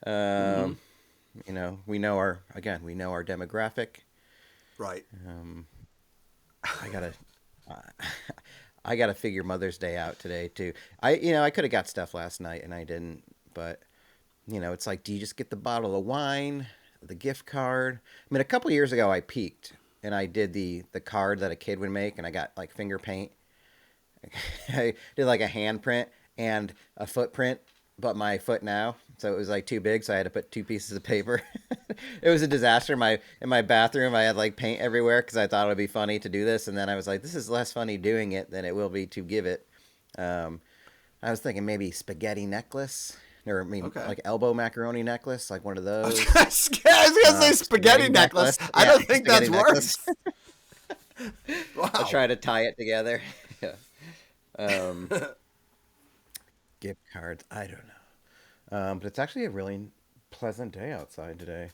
A: You know, we know our demographic.
B: Right.
A: I gotta figure Mother's Day out today too. I could have got stuff last night and I didn't, but it's like, do you just get the bottle of wine, the gift card? I mean, a couple years ago I peaked and I did the card that a kid would make, and I got like finger paint. I did like a handprint and a footprint but my foot now, so it was like too big, so I had to put two pieces of paper. It was a disaster. In my bathroom, I had like paint everywhere because I thought it would be funny to do this, and then I was like, this is less funny doing it than it will be to give it. Um, I was thinking maybe spaghetti necklace, or I mean
B: Okay.
A: like elbow macaroni necklace, like one of
B: I was
A: those.
B: gonna say spaghetti necklace. I
A: Yeah,
B: don't think that's
A: spaghetti necklace.
B: worse.
A: I'll
B: Wow.
A: try to tie it together. Yeah. Um, gift cards. I don't know. But it's actually a really pleasant day outside today.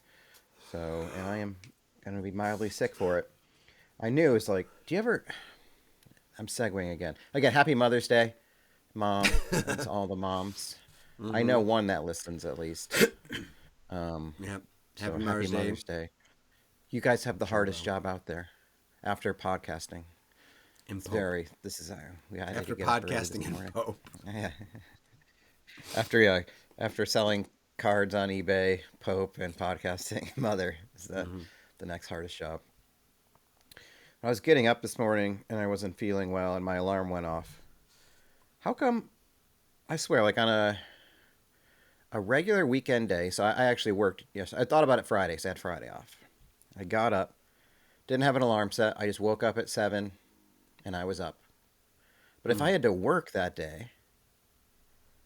A: So, and I am going to be mildly sick for it. I knew it's like, do you ever? I'm segueing again. Again, Happy Mother's Day, Mom. That's all the moms. I know one that listens at least.
B: Yep.
A: So
B: Happy
A: Happy
B: Mother's Day.
A: Mother's Day. You guys have the hardest job out there after podcasting.
B: And
A: It's
B: Pope.
A: very. This is. I had
B: After
A: to get up early
B: podcasting
A: this
B: and
A: morning.
B: Pope.
A: Yeah. After selling cards on eBay, Pope, and podcasting, Mother is the next hardest job. I was getting up this morning and I wasn't feeling well, and my alarm went off. How come? I swear, like on a regular weekend day. So I actually worked. Yes, I thought about it Friday. So I had Friday off. I got up, didn't have an alarm set. I just woke up at 7, and I was up. But if I had to work that day,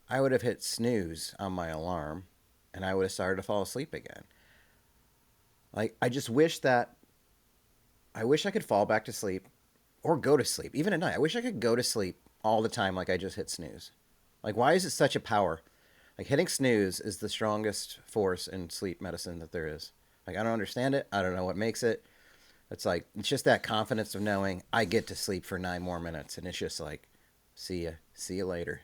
A: I would have hit snooze on my alarm, and I would have started to fall asleep again. Like, I wish I could fall back to sleep or go to sleep, even at night. I wish I could go to sleep all the time like I just hit snooze. Like, why is it such a power? Like, hitting snooze is the strongest force in sleep medicine that there is. Like, I don't understand it. I don't know what makes it. It's like, it's just that confidence of knowing I get to sleep for 9 more minutes. And it's just like, see you later.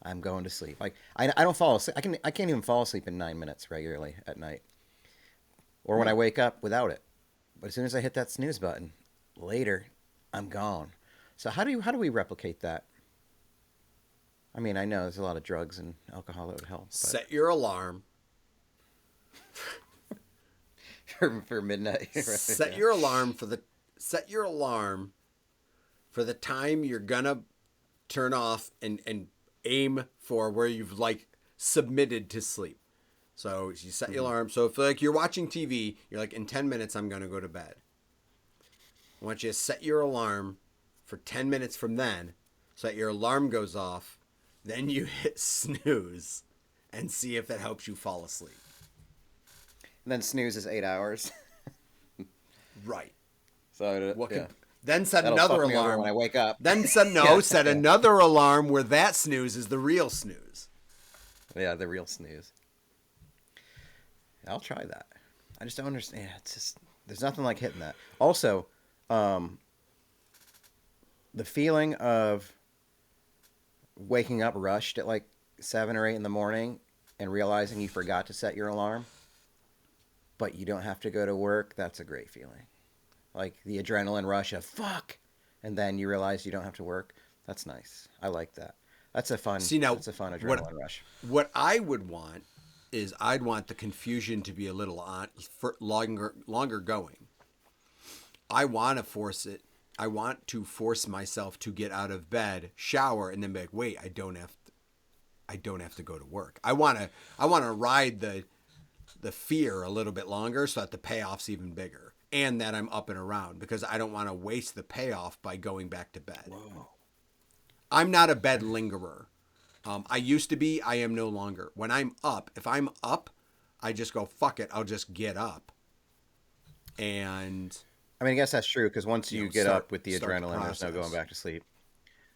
A: I'm going to sleep. Like, I don't fall asleep. I can't even fall asleep in 9 minutes regularly at night. Or when I wake up without it. But as soon as I hit that snooze button, later, I'm gone. So how do we replicate that? I mean, I know there's a lot of drugs and alcohol that would help. But
B: Set your alarm.
A: for midnight.
B: Set your alarm for the time you're gonna turn off and aim for where you've like submitted to sleep. So you set your alarm. So if like you're watching TV, you're like, in 10 minutes I'm gonna go to bed. I want you to set your alarm for 10 minutes from then, so that your alarm goes off. Then you hit snooze and see if it helps you fall asleep.
A: And then snooze is 8 hours.
B: Right.
A: So
B: What
A: yeah.
B: could, then set
A: That'll
B: another
A: fuck me over
B: alarm
A: when I wake up.
B: Then set another alarm where that snooze is the real snooze.
A: Yeah, the real snooze. I'll try that. I just don't understand. It's just there's nothing like hitting that. Also, the feeling of waking up rushed at like 7 or 8 in the morning and realizing you forgot to set your alarm, but you don't have to go to work, that's a great feeling. Like the adrenaline rush of fuck, and then you realize you don't have to work. That's nice. I like that. That's a fun adrenaline rush.
B: What I would want is I'd want the confusion to be a little longer going. I want to force it. I want to force myself to get out of bed, shower, and then be like, wait, I don't have to go to work. I want to ride the fear a little bit longer so that the payoff's even bigger, and that I'm up and around, because I don't want to waste the payoff by going back to bed.
A: Whoa.
B: I'm not a bed lingerer. I used to be. I am no longer. When I'm up, if I'm up, I just go, fuck it, I'll just get up. And
A: I mean, I guess that's true, because once you get up with the
B: start the
A: adrenaline, there's no going
B: process.
A: back to sleep.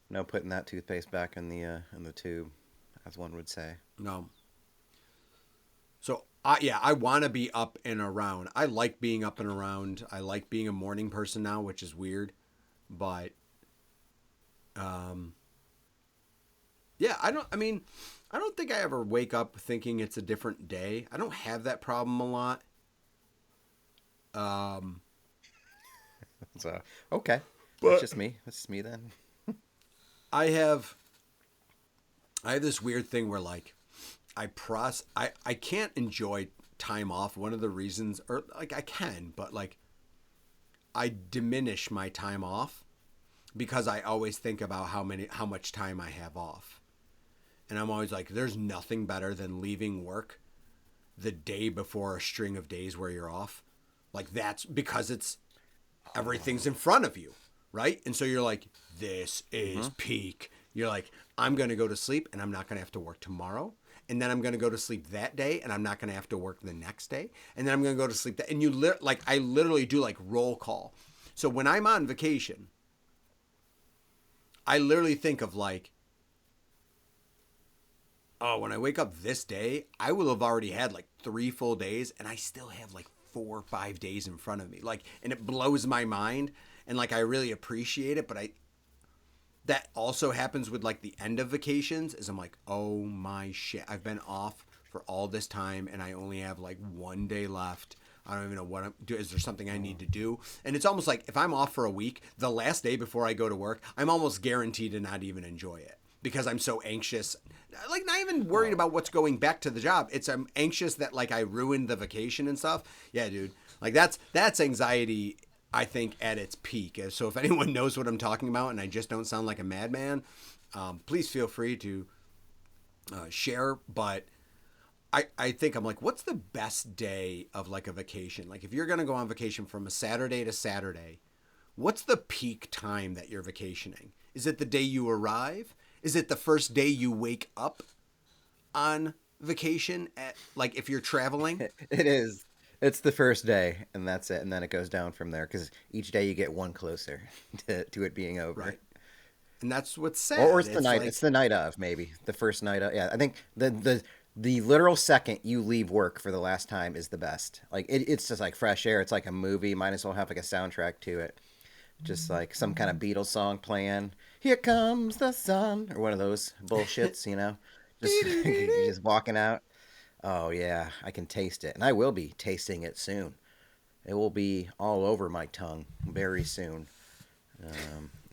A: No putting that toothpaste back in the tube, as one would say.
B: No. So, I want to be up and around. I like being up and around. I like being a morning person now, which is weird. But, yeah, I don't think I ever wake up thinking it's a different day. I don't have that problem a lot.
A: So okay,
B: But-
A: that's just me. That's just me then.
B: I have this weird thing where like I can't enjoy time off. One of the reasons, or like I can, but like I diminish my time off because I always think about how much time I have off. And I'm always like, there's nothing better than leaving work the day before a string of days where you're off. Like that's because it's everything's in front of you, right? And so you're like, this is peak. You're like, I'm going to go to sleep and I'm not going to have to work tomorrow. And then I'm going to go to sleep that day and I'm not going to have to work the next day. And then I'm going to go to sleep. And I literally do like roll call. So when I'm on vacation, I literally think of like, oh, when I wake up this day, I will have already had like 3 full days and I still have like 4 or 5 days in front of me. Like, and it blows my mind. And like, I really appreciate it. But that also happens with like the end of vacations is I'm like, oh my shit, I've been off for all this time and I only have like 1 day left. I don't even know what I'm doing. Is there something I need to do? And it's almost like if I'm off for a week, the last day before I go to work, I'm almost guaranteed to not even enjoy it because I'm so anxious. Like not even worried about what's going back to the job. I'm anxious that like I ruined the vacation and stuff. Yeah, dude. Like that's anxiety, I think, at its peak. So if anyone knows what I'm talking about and I just don't sound like a madman, please feel free to share. But I think I'm like, what's the best day of like a vacation? Like if you're going to go on vacation from a Saturday to Saturday, what's the peak time that you're vacationing? Is it the day you arrive? Is it the first day you wake up on vacation at, like if you're traveling?
A: It is. It's the first day, and that's it. And then it goes down from there because each day you get one closer to it being over.
B: Right. And that's what's sad.
A: Or it's the night. Like, it's the night of, maybe the first night of. Yeah, I think the literal second you leave work for the last time is the best. Like it's just like fresh air. It's like a movie. Might as well have like a soundtrack to it. Just like some kind of Beatles song playing. Here comes the sun, or one of those bullshits, you know. Just walking out. Oh yeah, I can taste it, and I will be tasting it soon. It will be all over my tongue very soon,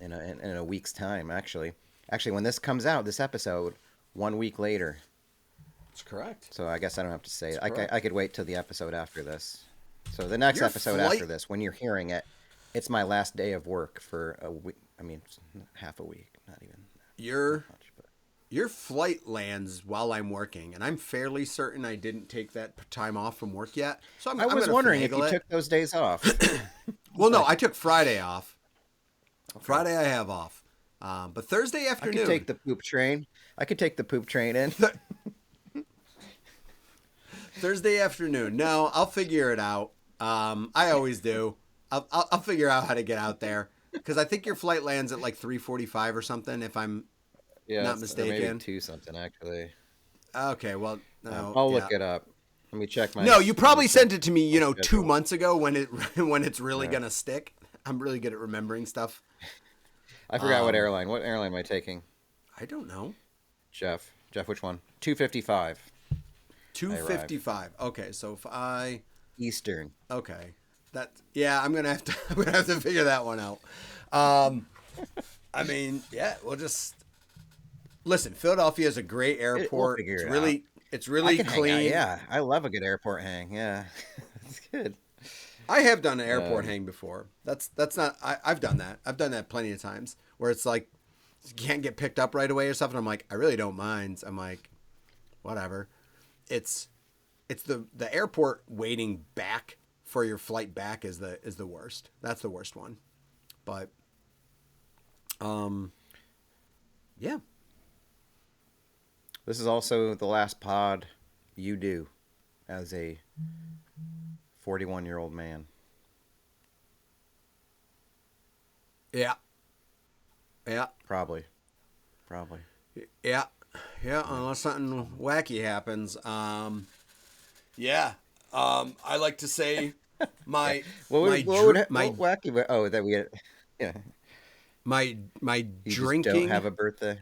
A: in a week's time. Actually, when this comes out, this episode, 1 week later.
B: That's correct.
A: So I guess I don't have to say it. I could wait till the episode after this. So the next episode after this, when you're hearing it, it's my last day of work for a week. I mean, half a week, not even.
B: Your flight lands while I'm working, and I'm fairly certain I didn't take that time off from work yet. So
A: I was wondering if you took those days off.
B: Well, no, I took Friday off. Okay. Friday I have off, but Thursday afternoon.
A: I could take the poop train. I could take the poop train in.
B: Thursday afternoon. No, I'll figure it out. I always do. I'll figure out how to get out there because I think your flight lands at like 3:45 or something. If I'm not mistaken,
A: maybe 2 something actually.
B: Okay, well, no,
A: I'll look it up. Let me check my.
B: No, you probably sent it to me, 2 months ago when it's really gonna stick. I'm really good at remembering stuff.
A: I forgot what airline. What airline am I taking?
B: I don't know.
A: Jeff, which one? 255.
B: 255. Okay, so if I
A: Eastern.
B: Okay. I'm gonna have to figure that one out. I mean, yeah, we'll just listen. Philadelphia is a great airport. It's really clean.
A: Yeah, I love a good airport hang. Yeah, it's good.
B: I have done an airport hang before. That's not. I've done that. I've done that plenty of times where it's like you can't get picked up right away or something. I'm like, I really don't mind. I'm like, whatever. It's the airport waiting back for your flight back is the worst. That's the worst one. But yeah.
A: This is also the last pod you do as a 41-year-old man.
B: Yeah. Yeah.
A: Probably.
B: Yeah. Yeah, unless something wacky happens. Yeah. I like to say my
A: wacky? Oh, that we had, yeah.
B: My
A: you
B: drinking.
A: Just don't have a birthday.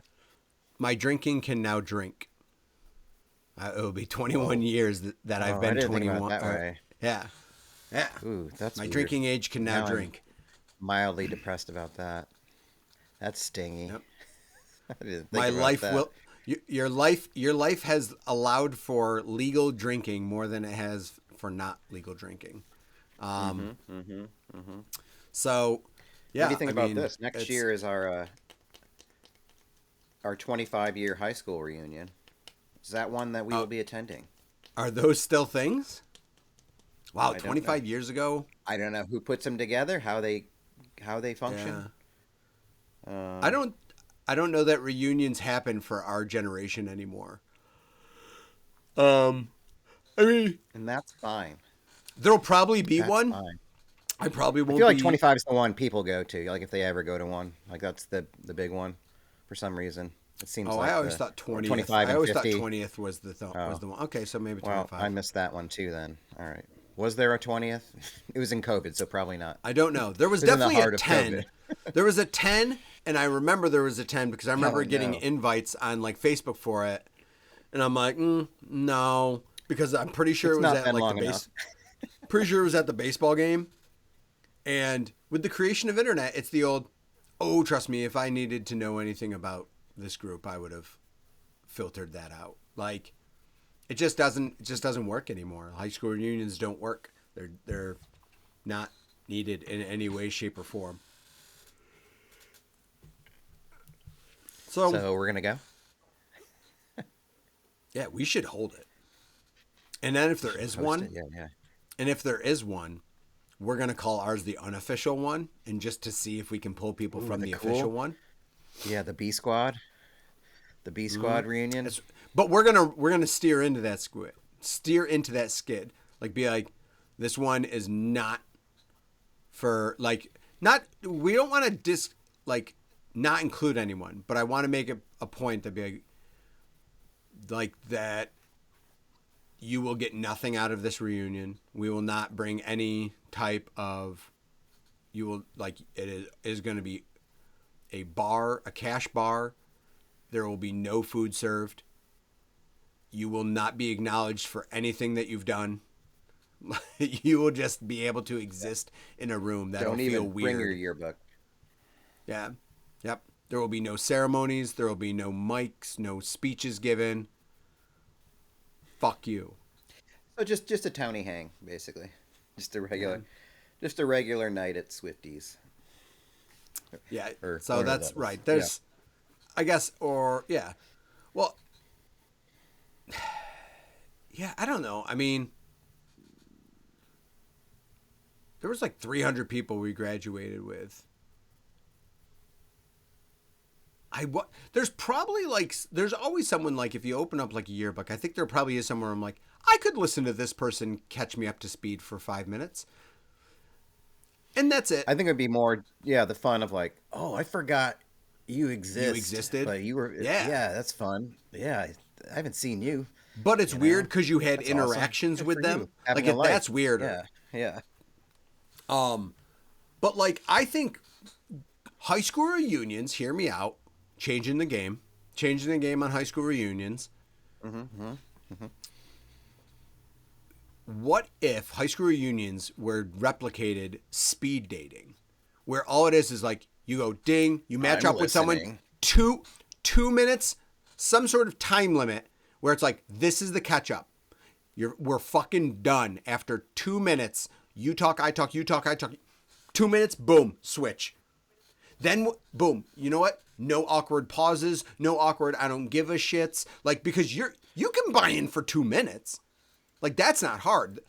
B: My drinking can now drink. It will be 21 years that I've been 21.
A: That way.
B: Yeah.
A: Ooh, that's
B: my
A: weird.
B: Drinking age can now drink.
A: I'm mildly depressed about that. That's stingy.
B: Yep.
A: I didn't think
B: My
A: about
B: life
A: that.
B: will. Your life has allowed for legal drinking more than it has for not legal drinking. So, yeah.
A: What do you think about this? Next year is our our 25-year high school reunion. Is that one that we will be attending?
B: Are those still things? Wow,
A: I don't
B: 25
A: know.
B: years ago?
A: I don't know who puts them together, how they function.
B: I don't know that reunions happen for our generation anymore. I mean,
A: And that's fine.
B: there'll probably be
A: That's
B: one.
A: fine.
B: I probably
A: I
B: won't
A: feel like
B: be.
A: 25 is the one people go to, like if they ever go to one. Like that's the big one for some reason. It seems
B: Oh,
A: like
B: I always thought 20th.
A: 25
B: I
A: and
B: always
A: 50.
B: thought 20th was was the one. Okay, so maybe
A: Well,
B: 25.
A: I missed that one too then. All right. Was there a 20th? It was in COVID, so probably not.
B: I don't know. There was
A: It was in the
B: definitely a
A: heart of
B: 10. There was a 10, and I remember there was a 10 because I remember
A: Oh,
B: getting
A: no.
B: invites on like Facebook for it, and I'm like, no, because I'm pretty sure
A: It's
B: it was
A: not
B: at
A: been
B: like
A: long
B: the
A: enough.
B: pretty sure it was at the baseball game. And with the creation of internet, it's the old, oh, trust me, if I needed to know anything about this group, I would have filtered that out. Like, it just doesn't work anymore. High school reunions don't work. They're not needed in any way, shape, or form. So
A: So we're gonna go.
B: yeah, we should hold it. And then if there is
A: Post
B: one,
A: it. Yeah.
B: and if there is one, we're gonna call ours the unofficial one, and just to see if we can pull people from the
A: cool.
B: official one.
A: Yeah, the B Squad. The B Squad reunion.
B: But we're gonna steer into that skid. Like be like, this one is not for like not. We don't want to not include anyone, but I want to make it a point to be like that. You will get nothing out of this reunion. We will not bring any type of. You will like it is going to be a bar, a cash bar. There will be no food served. You will not be acknowledged for anything that you've done. You will just be able to exist in a room that'll
A: Don't
B: feel
A: even
B: weird.
A: bring your yearbook.
B: Yeah. Yep. There will be no ceremonies. There will be no mics, no speeches given. Fuck you.
A: So just a towny hang, basically. Just a regular night at Swifties.
B: Yeah.
A: Or
B: So
A: whatever
B: that's
A: that was.
B: right. There's, I guess, or yeah. Well, yeah, I don't know. I mean, there was like 300 people we graduated with. There's probably like, there's always someone like, if you open up like a yearbook, I think there probably is somewhere I'm like, I could listen to this person catch me up to speed for 5 minutes. And that's it.
A: I think it'd be more, the fun of like, oh, I forgot you exist.
B: You existed?
A: But you were,
B: Yeah.
A: that's fun. Yeah, I haven't seen you.
B: But it's weird because you had
A: That's awesome.
B: interactions
A: Good
B: with
A: for
B: them.
A: you. Having a life.
B: That's weirder.
A: Yeah.
B: But like, I think high school reunions, hear me out, changing the game on high school reunions. What if high school reunions were replicated speed dating, where all it is like you go ding, you match
A: I'm
B: up with someone,
A: listening.
B: 2 minutes, some sort of time limit where it's like, this is the catch up. We're fucking done after 2 minutes. You talk, I talk, you talk, I talk. 2 minutes, boom, switch. Then, boom, you know what? No awkward pauses, no awkward I don't give a shits. Like, because you can buy in for 2 minutes. Like, that's not hard.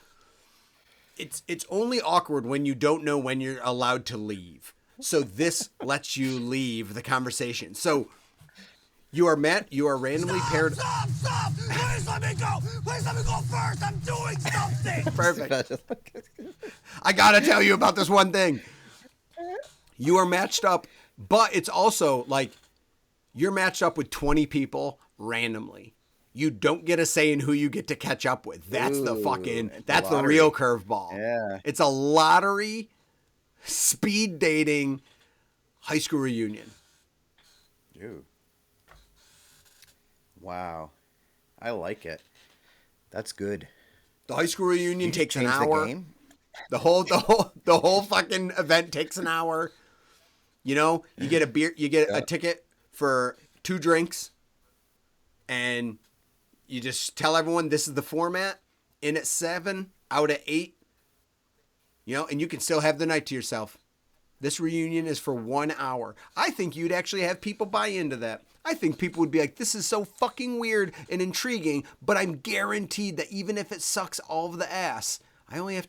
B: It's only awkward when you don't know when you're allowed to leave. So this lets you leave the conversation. So you are randomly paired.
C: Stop! Please let me go! Please let me go first! I'm doing something!
B: Perfect. I gotta tell you about this one thing. You are matched up, but it's also like you're matched up with 20 people randomly. You don't get a say in who you get to catch up with. That's the
A: lottery.
B: real curveball.
A: Yeah.
B: It's a lottery, speed dating, high school reunion.
A: Dude. Wow. I like it. That's good.
B: The high school reunion takes an
A: Change
B: hour.
A: the game?
B: The whole fucking event takes an hour. You know, you get a beer, you get a ticket for 2 drinks, and you just tell everyone this is the format. In at 7, out at 8. You know, and you can still have the night to yourself. This reunion is for 1 hour. I think you'd actually have people buy into that. I think people would be like, this is so fucking weird and intriguing, but I'm guaranteed that even if it sucks all of the ass, I only have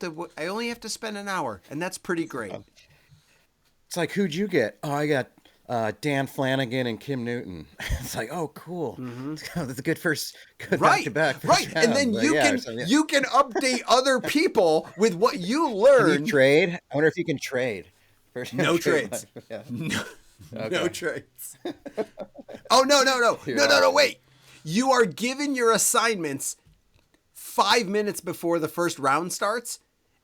B: to spend an hour, and that's pretty great.
A: It's like, who'd you get? Oh, I got Dan Flanagan and Kim Newton. It's like, oh, cool. That's a good
B: Right,
A: back-to-back.
B: right. And then
A: But
B: you can update other people with what you
A: Can
B: learn.
A: you trade? I wonder if you can trade.
B: No trades.
A: Yeah.
B: No trades. Oh, no, wait. You are given your assignments 5 minutes before the first round starts,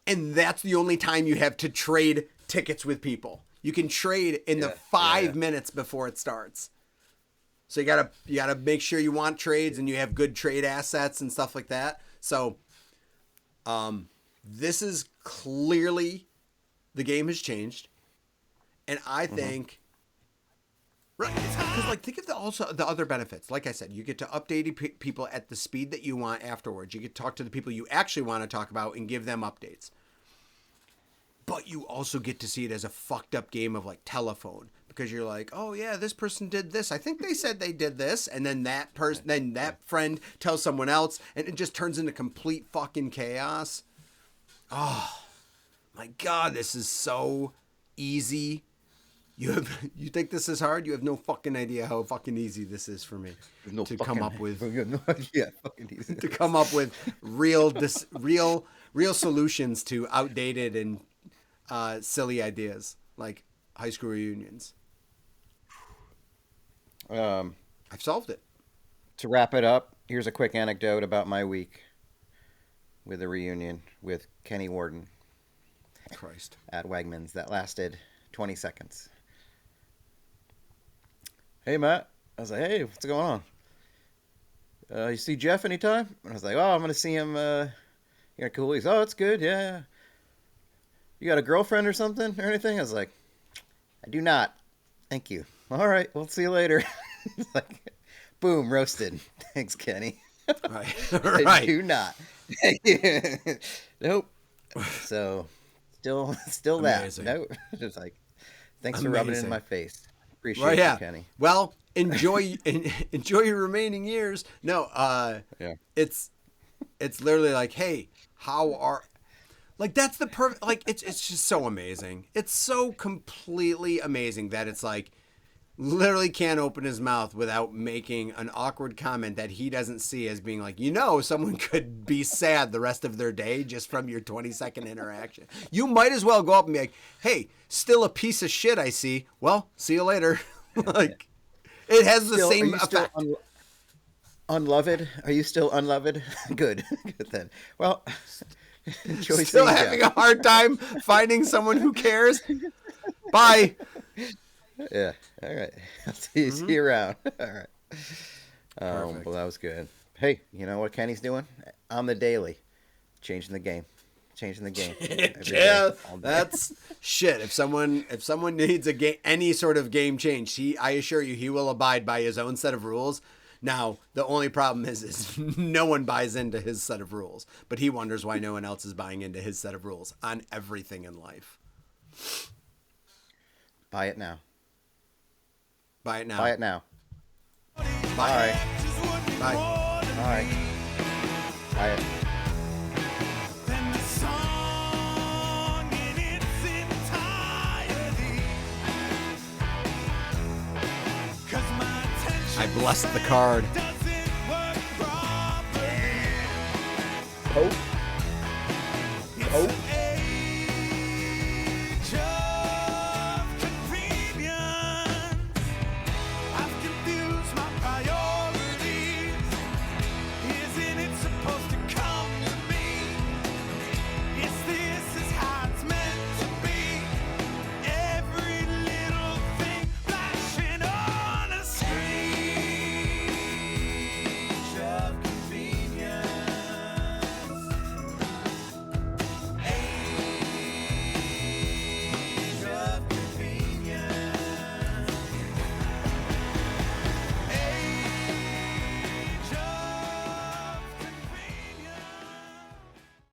B: and that's the only time you have to trade tickets with people. You can trade in the 5 minutes before it starts. So you gotta make sure you want trades and you have good trade assets and stuff like that. So this is clearly, the game has changed. And I think, right, because like think of also the other benefits. Like I said, you get to update people at the speed that you want afterwards. You get to talk to the people you actually want to talk about and give them updates. But you also get to see it as a fucked up game of like telephone, because you're like, oh yeah, this person did this. I think they said they did this, and then that friend tells someone else, and it just turns into complete fucking chaos. Oh my God, this is so easy. You think this is hard? You have no fucking idea how fucking easy this is for me to come up with.
A: Fucking easy.
B: To come up with real solutions to outdated and silly ideas like high school reunions. I've solved it.
A: To wrap it up, here's a quick anecdote about my week with a reunion with Kenny Warden
B: Christ.
A: at Wegmans that lasted 20 seconds. Hey, Matt. I was like, hey, what's going on? You see Jeff anytime? And I was like, oh, I'm going to see him. Yeah, cool. He's, oh, it's good. Yeah. You got a girlfriend or something or anything? I was like, I do not. Thank you. All right. We'll see you later. It's like, boom, roasted. Thanks, Kenny.
B: Right.
A: I
B: Right.
A: do not. Nope. So, still that.
B: Amazing.
A: Nope. Just like, thanks for rubbing it in my face. Appreciate
B: Right,
A: you, Kenny.
B: Well, enjoy your remaining years. No,
A: Yeah.
B: it's literally like, hey, how are, like, that's the perfect, like, it's just so amazing. It's so completely amazing that it's like, literally can't open his mouth without making an awkward comment that he doesn't see as being like, someone could be sad the rest of their day just from your 20-second interaction. You might as well go up and be like, hey, still a piece of shit, I see. Well, see you later. Like, it has the same effect.
A: Unloved? Are you still unloved? Good. Good then. Well, enjoy
B: Still
A: seeing
B: having
A: you.
B: a hard time finding someone who cares? Bye.
A: Yeah. All right. I'll see you around. All right.
B: Perfect.
A: Well, that was good. Hey, you know what Kenny's doing? On the daily. Changing the game. Every day,
B: Yeah,
A: all day.
B: that's shit. If someone needs any sort of game change, I assure you, he will abide by his own set of rules. Now, the only problem is no one buys into his set of rules, but he wonders why no one else is buying into his set of rules on everything in life.
A: Buy it now.
B: Buy it now.
A: Buy it now.
B: Bye.
A: All right.
B: Bye.
A: All right. Buy it.
C: Then the song in its entirety. 'Cause my attention
B: I blessed the card.
C: doesn't work properly.
A: Hope.
C: It's